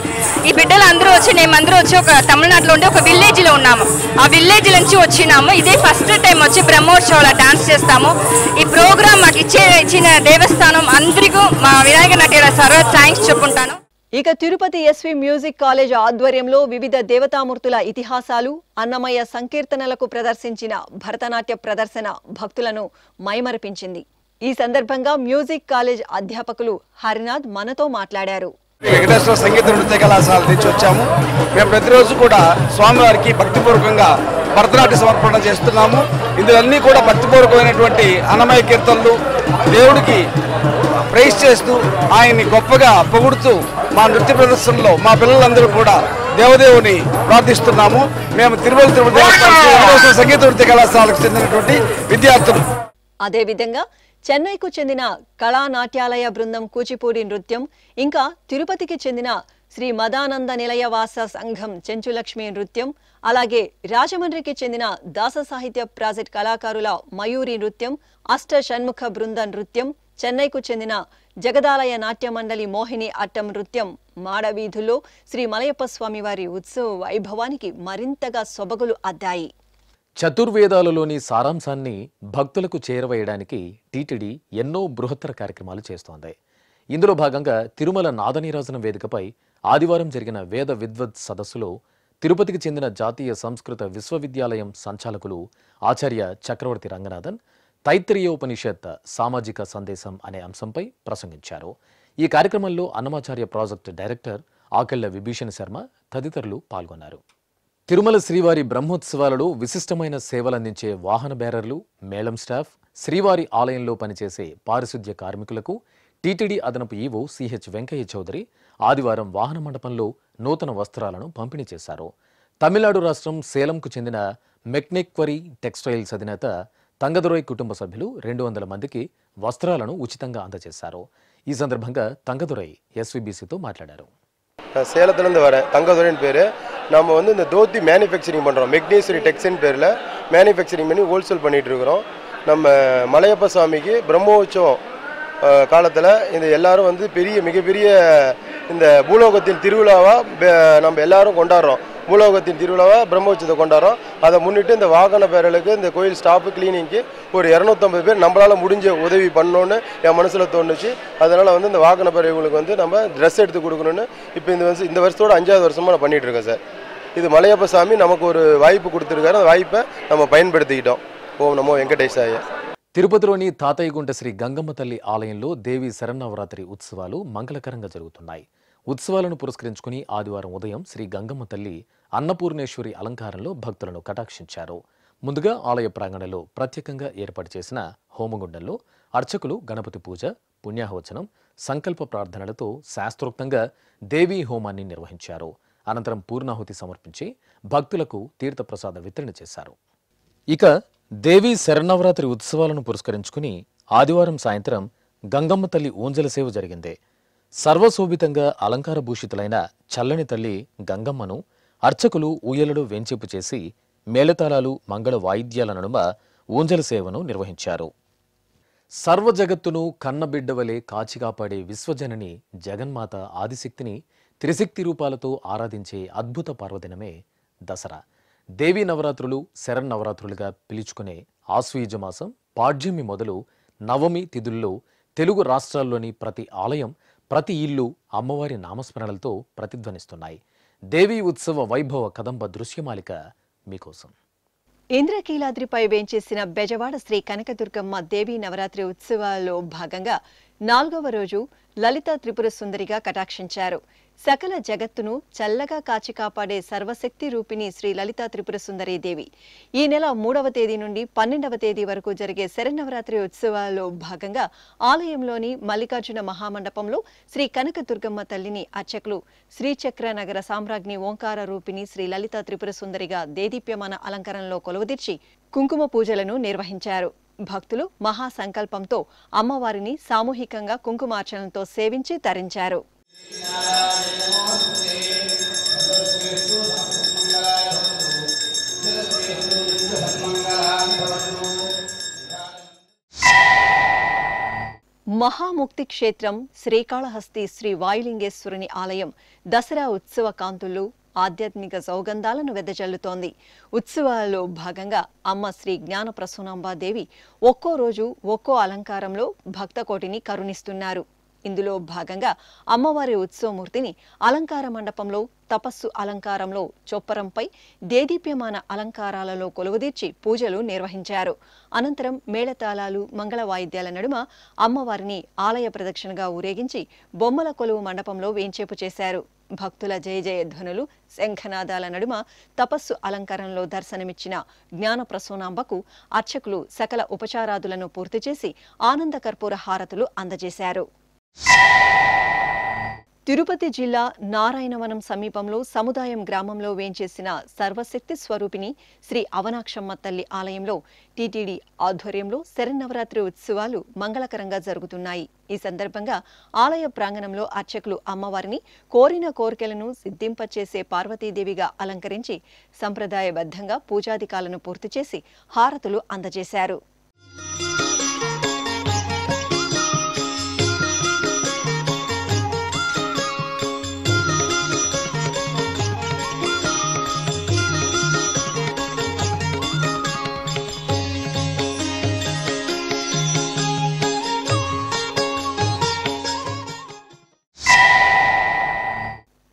ఈ బిడ్డలు అందరూ వచ్చి మేమందరూ వచ్చి ఒక తమిళనాడులో ఉండే ఒక విలేజ్లో ఉన్నాము. ఆ విలేజ్ నుంచి వచ్చినాము. ఇదే ఫస్ట్ టైం వచ్చి బ్రహ్మోత్సవాల డాన్స్ చేస్తాము. ఈ ప్రోగ్రామ్ మాకు ఇచ్చిన దేవస్థానం అందరికీ మా వినాయక నాట్యాల సార్ థ్యాంక్స్ చెప్పుకుంటాను. ఇక తిరుపతి ఎస్వి మ్యూజిక్ కాలేజ్ ఆధ్వర్యంలో వివిధ దేవతామూర్తుల ఇతిహాసాలు, అన్నమయ్య సంకీర్తనలకు ప్రదర్శించిన భరతనాట్య ప్రదర్శన భక్తులను మైమరిపించింది. ఈ సందర్భంగా మ్యూజిక్ కాలేజ్ అధ్యాపకులు హరినాథ్ మనతో మాట్లాడారు. వెంకటేశ్వర సంగీత నృత్య కళాశాల నుంచి వచ్చాము. మేము ప్రతిరోజు కూడా స్వామివారికి భక్తిపూర్వకంగా భరతనాట్య సమర్పణ చేస్తున్నాము. ఇందులో అన్నీ కూడా భక్తిపూర్వకమైనటువంటి అన్నమయ్య కీర్తనలు, దేవుడికి ప్రైజ్ చేస్తూ ఆయన్ని గొప్పగా పొగుడుతూ మా నృత్య ప్రదర్శనలో మా పిల్లలందరూ కూడా దేవదేవుని ప్రార్థిస్తున్నాము. మేము తిరుమల వెంకటేశ్వర సంగీత నృత్య కళాశాలకు చెందినటువంటి విద్యార్థులు. అదేవిధంగా చెన్నైకు చెందిన కళా నాట్యాలయ బృందం కూచిపూడి నృత్యం, ఇంకా తిరుపతికి చెందిన శ్రీ మదానంద నిలయవాస సంఘం చెంచులక్ష్మి నృత్యం, అలాగే రాజమండ్రికి చెందిన దాస సాహిత్య ప్రాజెక్ట్ కళాకారుల మయూరి నృత్యం, అష్ట షణ్ముఖ బృంద నృత్యం, చెన్నైకు చెందిన జగదాలయ నాట్య మండలి మోహిని అట్టం నృత్యం మాడవీధుల్లో శ్రీ మలయప్ప స్వామి వారి ఉత్సవ వైభవానికి మరింతగా సొబగులు అద్దాయి. చతుర్వేదాలలోని సారాంశాన్ని భక్తులకు చేరవేయడానికి టీటీడీ ఎన్నో బృహత్తర కార్యక్రమాలు చేస్తోంది. ఇందులో భాగంగా తిరుమల నాదనీరాజనం వేదికపై ఆదివారం జరిగిన వేద విద్వత్ సదస్సులో తిరుపతికి చెందిన జాతీయ సంస్కృత విశ్వవిద్యాలయం సంచాలకులు ఆచార్య చక్రవర్తి రంగనాథన్ తైత్తిరీయోపనిషత్ సామాజిక సందేశం అనే అంశంపై ప్రసంగించారు. ఈ కార్యక్రమంలో అన్నమాచార్య ప్రాజెక్టు డైరెక్టర్ ఆకెళ్ల విభీషణ్ శర్మ తదితరులు పాల్గొన్నారు. తిరుమల శ్రీవారి బ్రహ్మోత్సవాలలో విశిష్టమైన సేవలందించే వాహన బేరర్లు, మేళం స్టాఫ్, శ్రీవారి ఆలయంలో పనిచేసే పారిశుద్ధ్య కార్మికులకు టీటీడీ అదనపు ఈవో సిహెచ్ వెంకయ్య చౌదరి ఆదివారం వాహన మండపంలో నూతన వస్త్రాలను పంపిణీ చేశారు. తమిళనాడు రాష్ట్రం సేలంకు చెందిన మెక్నెక్వరీ టెక్స్టైల్స్ అధినేత తంగదురై కుటుంబ సభ్యులు 200 మందికి వస్త్రాలను ఉచితంగా అందజేశారు. ఈ సందర్భంగా తంగదురై ఎస్వీబీసీతో మాట్లాడారు. சேலத்துலேருந்து வரேன், தங்கதுரைன்னு பேர். நம்ம இந்த தோத்தி மேனுஃபேக்சரிங் பண்ணுறோம். மெக்னீஸ்வரி டெக்ஸ்டைல் பேரில் மேனுஃபேக்சரிங் பண்ணி ஹோல்சேல் பண்ணிகிட்ருக்குறோம். நம்ம மலையப்ப சாமிக்கு பிரம்மோற்சவம் காலத்தில் இந்த எல்லாரும் மிகப்பெரிய இந்த பூலோகத்தின் திருவிழாவாக நம்ம எல்லாரும் கொண்டாடுறோம். பூலோகத்தின் திருவிழாவாக பிரம்மோற்சவத்தை கொண்டாடுறோம். அதை முன்னிட்டு இந்த வாகன பேரலுக்கு இந்த கோயில் ஸ்டாஃபு கிளீனிங்க்கு ஒரு 250 பேர் நம்மளால் முடிஞ்ச உதவி பண்ணணுன்னு என் மனசில் தோணுச்சு. அதனால் இந்த வாகன பேரவங்களுக்கு நம்ம ட்ரெஸ் எடுத்து கொடுக்கணுன்னு இப்போ இந்த வருஷத்தோட 5வது வருஷமாக நான் பண்ணிகிட்ருக்கேன் சார். இது மலையப்ப சாமி நமக்கு ஒரு வாய்ப்பு கொடுத்துருக்காரு. அந்த வாய்ப்பை நம்ம பயன்படுத்திக்கிட்டோம். ఓం నమో వెంకటేశాయ. తిరుపతిలోని తాతయ్యగుంట శ్రీ గంగమ్మ తల్లి ఆలయంలో దేవి శరన్నవరాత్రి ఉత్సవాలు మంగళకరంగా జరుగుతున్నాయి. ఉత్సవాలను పురస్కరించుకుని ఆదివారం ఉదయం శ్రీ గంగమ్మ తల్లి అన్నపూర్ణేశ్వరి అలంకారంలో భక్తులను కటాక్షించారు. ముందుగా ఆలయ ప్రాంగణంలో ప్రత్యేకంగా ఏర్పాటు చేసిన హోమగుండంలో అర్చకులు గణపతి పూజ, పుణ్యాహవచనం, సంకల్ప ప్రార్థనలతో శాస్త్రోక్తంగా దేవీ హోమాన్ని నిర్వహించారు. అనంతరం పూర్ణాహుతి సమర్పించి భక్తులకు తీర్థప్రసాద వితరణ చేశారు. ఇక దేవీ శరన్నవరాత్రి ఉత్సవాలను పురస్కరించుకుని ఆదివారం సాయంత్రం గంగమ్మ తల్లి ఊంజల సేవ జరిగింది. సర్వశోభితంగా అలంకార భూషితులైన చల్లని తల్లి గంగమ్మను అర్చకులు ఊయలలో వెంచేపు చేసి మేళతాళాలు, మంగళ వాయిద్యాల నడుమ ఊంజల సేవను నిర్వహించారు. సర్వజగత్తును కన్నబిడ్డవలే కాచి కాపాడే విశ్వజనని జగన్మాత ఆదిశక్తిని త్రిశక్తి రూపాలతో ఆరాధించే అద్భుత పర్వదినమే దసరా. దేవీ నవరాత్రులు శరన్నవరాత్రులుగా పిలుచుకునే ఆశ్వయుజ మాసం పాడ్యమి మొదలు నవమి తిథుల్లో తెలుగు రాష్ట్రాల్లోని ప్రతి ఆలయం, ప్రతి ఇల్లు అమ్మవారి నామస్మరణలతో ప్రతిధ్వనిస్తున్నాయి. దేవీ ఉత్సవ వైభవ కదంబ దృశ్యమాలిక మీకోసం. ఇంద్రకీలాద్రిపై వేంచేసిన బెజవాడ శ్రీ కనకదుర్గమ్మ దేవీ నవరాత్రి ఉత్సవాల్లో భాగంగా 4వ రోజు లలిత త్రిపుర సుందరిగా కటాక్షించారు. సకల జగత్తును చల్లగా కాచి కాపాడే సర్వశక్తి రూపిణి శ్రీ లలిత త్రిపుర సుందరీ దేవి ఈ నెల 3వ తేదీ నుండి 12వ తేదీ వరకు జరిగే శరన్నవరాత్రి ఉత్సవాల్లో భాగంగా ఆలయంలోని మల్లికార్జున మహామండపంలో శ్రీ కనకదుర్గమ్మ తల్లిని అర్చకులు శ్రీచక్ర నగర సామ్రాజ్ఞి ఓంకార రూపిణి శ్రీ లలిత త్రిపుర సుందరిగా దేదీప్యమాన అలంకరణలో కొలువుదీర్చి కుంకుమ పూజలను నిర్వహించారు. భక్తులు మహాసంకల్పంతో అమ్మవారిని సామూహికంగా కుంకుమార్చనతో సేవించి తరించారు. మహాముక్తి క్షేత్రం శ్రీకాళహస్తి శ్రీ వాయులింగేశ్వరుని ఆలయం దసరా ఉత్సవ కాంతులు, ఆధ్యాత్మిక సౌగంధాలను వెదజల్లుతోంది. ఉత్సవాలలో భాగంగా అమ్మ శ్రీ జ్ఞాన ప్రసూనాంబాదేవి ఒక్కో రోజు ఒక్కో అలంకారంలో భక్తకోటిని కరుణిస్తున్నారు. ఇందులో భాగంగా అమ్మవారి ఉత్సవమూర్తిని అలంకార మండపంలో, తపస్సు అలంకారంలో, చొప్పరంపై దేదీప్యమాన అలంకారాలలో కొలువుదీర్చి పూజలు నిర్వహించారు. అనంతరం మేళతాళాలు, మంగళ వాయిద్యాల నడుమ అమ్మవారిని ఆలయ ప్రదక్షిణగా ఊరేగించి బొమ్మల కొలువు మండపంలో వేంచేపు చేశారు. భక్తుల జయ జయ ధ్వనులు, శంఖనాదాల నడుమ తపస్సు అలంకారంలో దర్శనమిచ్చిన జ్ఞాన ప్రసూనాంబకు అర్చకులు సకల ఉపచారాదులను పూర్తి చేసి ఆనంద కర్పూర హారతులు అందజేశారు. తిరుపతి జిల్లా నారాయణవనం సమీపంలో సముదాయం గ్రామంలో వేంచేసిన సర్వశక్తి స్వరూపిణి శ్రీ అవనాక్షమ్మ తల్లి ఆలయంలో టీటీడీ ఆధ్వర్యంలో శరన్నవరాత్రి ఉత్సవాలు మంగళకరంగా జరుగుతున్నాయి. ఈ సందర్భంగా ఆలయ ప్రాంగణంలో అర్చకులు అమ్మవారిని కోరిన కోరికలను సిద్ధింపచేసే పార్వతీదేవిగా అలంకరించి సంప్రదాయబద్ధంగా పూజాధికాలను పూర్తి చేసి హారతులు అందజేశారు.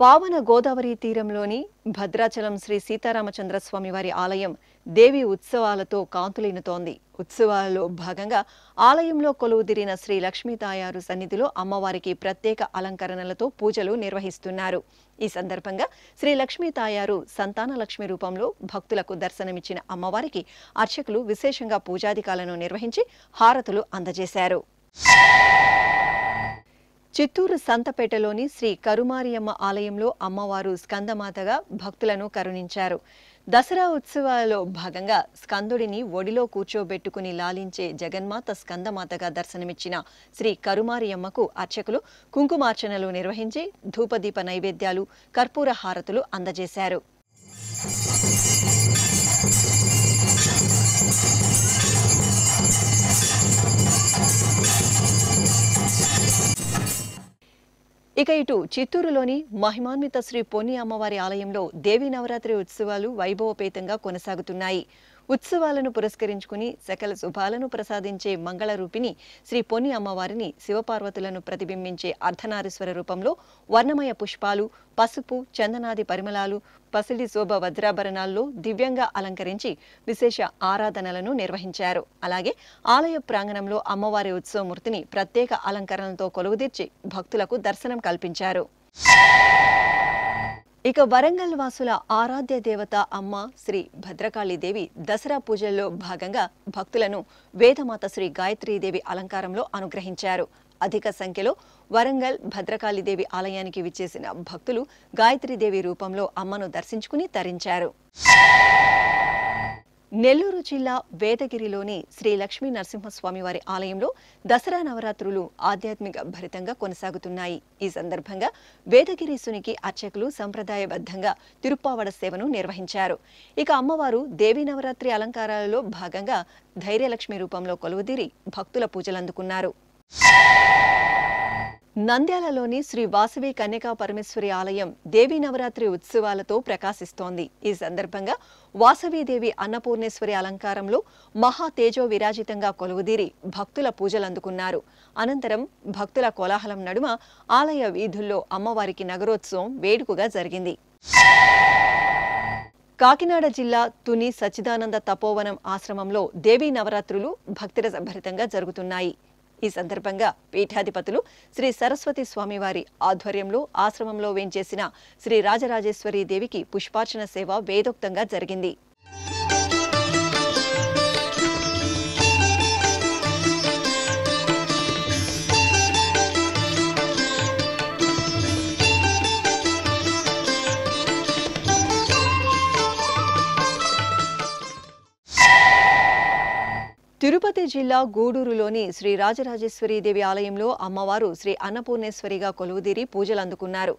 పావన గోదావరి తీరంలోని భద్రాచలం శ్రీ సీతారామచంద్ర స్వామి వారి ఆలయం దేవి ఉత్సవాలతో కాంతులీనుతోంది. ఉత్సవాలలో భాగంగా ఆలయంలో కొలువుదీరిన శ్రీ లక్ష్మీ తాయారు సన్నిధిలో అమ్మవారికి ప్రత్యేక అలంకరణలతో పూజలు నిర్వహిస్తున్నారు. ఈ సందర్భంగా శ్రీ లక్ష్మీ తాయారు సంతాన లక్ష్మి రూపంలో భక్తులకు దర్శనమిచ్చిన అమ్మవారికి అర్చకులు విశేషంగా పూజాధికాలను నిర్వహించి హారతులు అందజేశారు. చిత్తూరు సంతపేటలోని శ్రీ కరుమారియమ్మ ఆలయంలో అమ్మవారు స్కందమాతగా భక్తులను కరుణించారు. దసరా ఉత్సవాలలో భాగంగా స్కందుడిని ఒడిలో కూర్చోబెట్టుకుని లాలించే జగన్మాత స్కందమాతగా దర్శనమిచ్చిన శ్రీ కరుమారియమ్మకు అర్చకులు కుంకుమార్చనలు నిర్వహించి ధూపదీప నైవేద్యాలు, కర్పూర హారతులు అందజేశారు. ఇక ఇటు చిత్తూరులోని మహిమాన్విత శ్రీ పొన్ని అమ్మవారి ఆలయంలో దేవీ నవరాత్రి ఉత్సవాలు వైభవపేతంగా కొనసాగుతున్నాయి. ఉత్సవాలను పురస్కరించుకుని సకల శుభాలను ప్రసాదించే మంగళరూపిణి శ్రీ పొన్ని అమ్మవారిని శివపార్వతులను ప్రతిబింబించే అర్ధనారీశ్వర రూపంలో వర్ణమయ పుష్పాలు, పసుపు, చందనాది పరిమళాలు, పసిడి శోభ వజ్రాభరణాల్లో దివ్యంగా అలంకరించి విశేష ఆరాధనలను నిర్వహించారు. అలాగే ఆలయ ప్రాంగణంలో అమ్మవారి ఉత్సవమూర్తిని ప్రత్యేక అలంకరణలతో కొలువుదీర్చి భక్తులకు దర్శనం కల్పించారు. ఇక వరంగల్ వాసుల ఆరాధ్య దేవత అమ్మ శ్రీ భద్రకాళీదేవి దసరా పూజల్లో భాగంగా భక్తులను వేదమాత శ్రీ గాయత్రీదేవి అలంకారంలో అనుగ్రహించారు. అధిక సంఖ్యలో వరంగల్ భద్రకాళీదేవి ఆలయానికి విచ్చేసిన భక్తులు గాయత్రీదేవి రూపంలో అమ్మను దర్శించుకుని తరించారు. నెల్లూరు జిల్లా వేదగిరిలోని శ్రీ లక్ష్మీ నరసింహస్వామి వారి ఆలయంలో దసరా నవరాత్రులు ఆధ్యాత్మిక భరితంగా కొనసాగుతున్నాయి. ఈ సందర్భంగా వేదగిరీసునికి అర్చకులు సంప్రదాయబద్ధంగా తిరుప్పావడ సేవను నిర్వహించారు. ఇక అమ్మవారు దేవీ నవరాత్రి అలంకారాలలో భాగంగా ధైర్యలక్ష్మి రూపంలో కొలువుదీరి భక్తుల పూజలందుకున్నారు. నంద్యాలలోని శ్రీ వాసవి కన్యకా పరమేశ్వరి ఆలయం దేవీ నవరాత్రి ఉత్సవాలతో ప్రకాశిస్తోంది. ఈ సందర్భంగా వాసవీదేవి అన్నపూర్ణేశ్వరి అలంకారంలో మహా తేజో విరాజితంగా కొలువుదీరి భక్తుల పూజలందుకున్నారు. అనంతరం భక్తుల కోలాహలం నడుమ ఆలయ వీధుల్లో అమ్మవారికి నగరోత్సవం వేడుకగా జరిగింది. కాకినాడ జిల్లా తుని సచ్చిదానంద తపోవనం ఆశ్రమంలో దేవీ నవరాత్రులు భక్తిరసభరితంగా జరుగుతున్నాయి. ఈ సందర్భంగా పీఠాధిపతులు శ్రీ సరస్వతి స్వామివారి ఆధ్వర్యంలో ఆశ్రమంలో వేంచేసిన శ్రీ రాజరాజేశ్వరి దేవికి పుష్పార్చన సేవ వేదోక్తంగా జరిగింది. తిరుపతి జిల్లా గూడూరులోని శ్రీ రాజరాజేశ్వరి దేవి ఆలయంలో అమ్మవారు శ్రీ అన్నపూర్ణేశ్వరిగా కొలువుదీరి పూజలందుకున్నారు.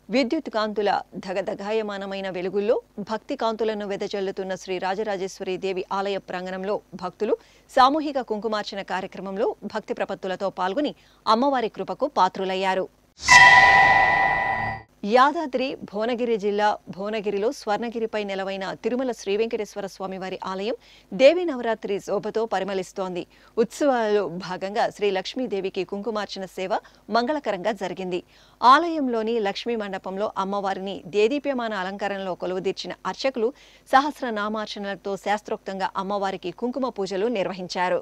విద్యుత్ కాంతుల ధగధగాయమానమైన వెలుగుల్లో భక్తి కాంతులను వెదజల్లుతున్న శ్రీ రాజరాజేశ్వరి దేవి ఆలయ ప్రాంగణంలో భక్తులు సామూహిక కుంకుమార్చన కార్యక్రమంలో భక్తి ప్రపత్తులతో పాల్గొని అమ్మవారి కృపకు పాత్రులయ్యారు. యాదాద్రి భువనగిరి జిల్లా భువనగిరిలో స్వర్ణగిరిపై నెలవైన తిరుమల శ్రీ వెంకటేశ్వర స్వామివారి ఆలయం దేవీ నవరాత్రి శోభతో పరిమళిస్తోంది. ఉత్సవాలలో భాగంగా శ్రీ లక్ష్మీదేవికి కుంకుమార్చన సేవ మంగళకరంగా జరిగింది. ఆలయంలోని లక్ష్మీ మండపంలో అమ్మవారిని దేదీప్యమాన అలంకరణలో కొలువుదీర్చిన అర్చకులు సహస్రనామార్చనలతో శాస్త్రోక్తంగా అమ్మవారికి కుంకుమ పూజలు నిర్వహించారు.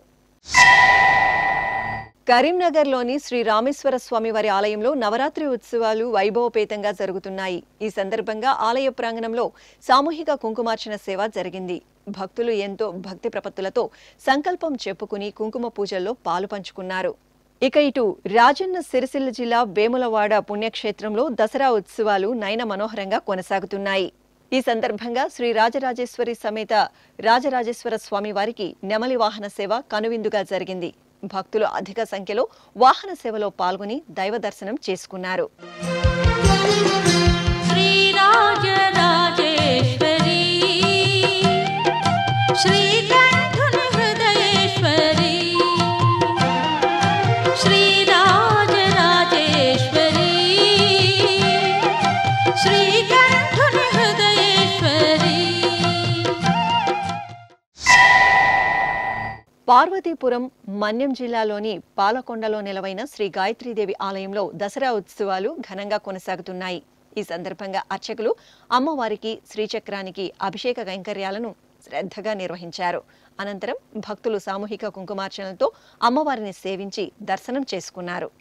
కరీంనగర్లోని శ్రీ రామేశ్వర స్వామి వారి ఆలయంలో నవరాత్రి ఉత్సవాలు వైభవపేతంగా జరుగుతున్నాయి. ఈ సందర్భంగా ఆలయ ప్రాంగణంలో సామూహిక కుంకుమార్చన సేవ జరిగింది. భక్తులు ఎంతో భక్తి ప్రపత్తులతో సంకల్పం చెప్పుకుని కుంకుమ పూజల్లో పాలు పంచుకున్నారు. ఇక ఇటు రాజన్న సిరిసిల్ల జిల్లా వేములవాడ పుణ్యక్షేత్రంలో దసరా ఉత్సవాలు నయన మనోహరంగా కొనసాగుతున్నాయి. ఈ సందర్భంగా శ్రీ రాజరాజేశ్వరి సమేత రాజరాజేశ్వర స్వామి వారికి నెమలి వాహన సేవ కనువిందుగా జరిగింది. భక్తులు అధిక సంఖ్యలో వాహన సేవలో పాల్గొని దైవ దర్శనం చేసుకున్నారు. పార్వతీపురం మన్యం జిల్లాలోని పాలకొండలో నెలవైన శ్రీ గాయత్రీదేవి ఆలయంలో దసరా ఉత్సవాలు ఘనంగా కొనసాగుతున్నాయి. ఈ ఈ సందర్భంగా అర్చకులు అమ్మవారికి శ్రీచక్రానికి అభిషేక కైంకర్యాలను శ్రద్ధగా నిర్వహించారు. అనంతరం భక్తులు సామూహిక కుంకుమార్చనలతో అమ్మవారిని సేవించి దర్శనం చేసుకున్నారు.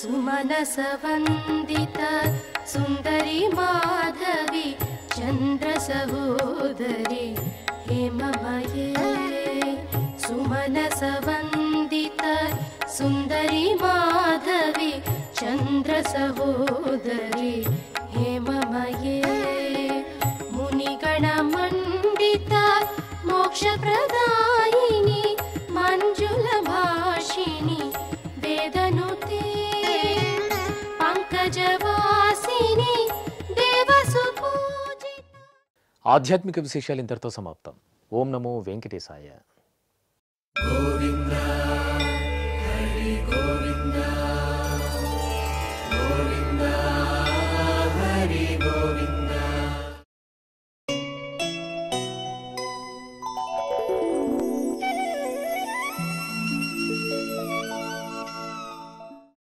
సుమనసవందిత సుందరి మాధవి చంద్ర సహోదరి హేమమయే సుమనసవందిత సుందరి మాధవి చంద్ర సహోదరి హేమమయే మునిగణ మండిత మోక్ష ప్రదాయిని మంజుల భాషిని వేదనుతే పంకజవాసిని దేవసుపూజిత. ఆధ్యాత్మిక విశేషాలు ఇంతటితో సమాప్తం. ఓం నమో వెంకటేశాయ. గోవింద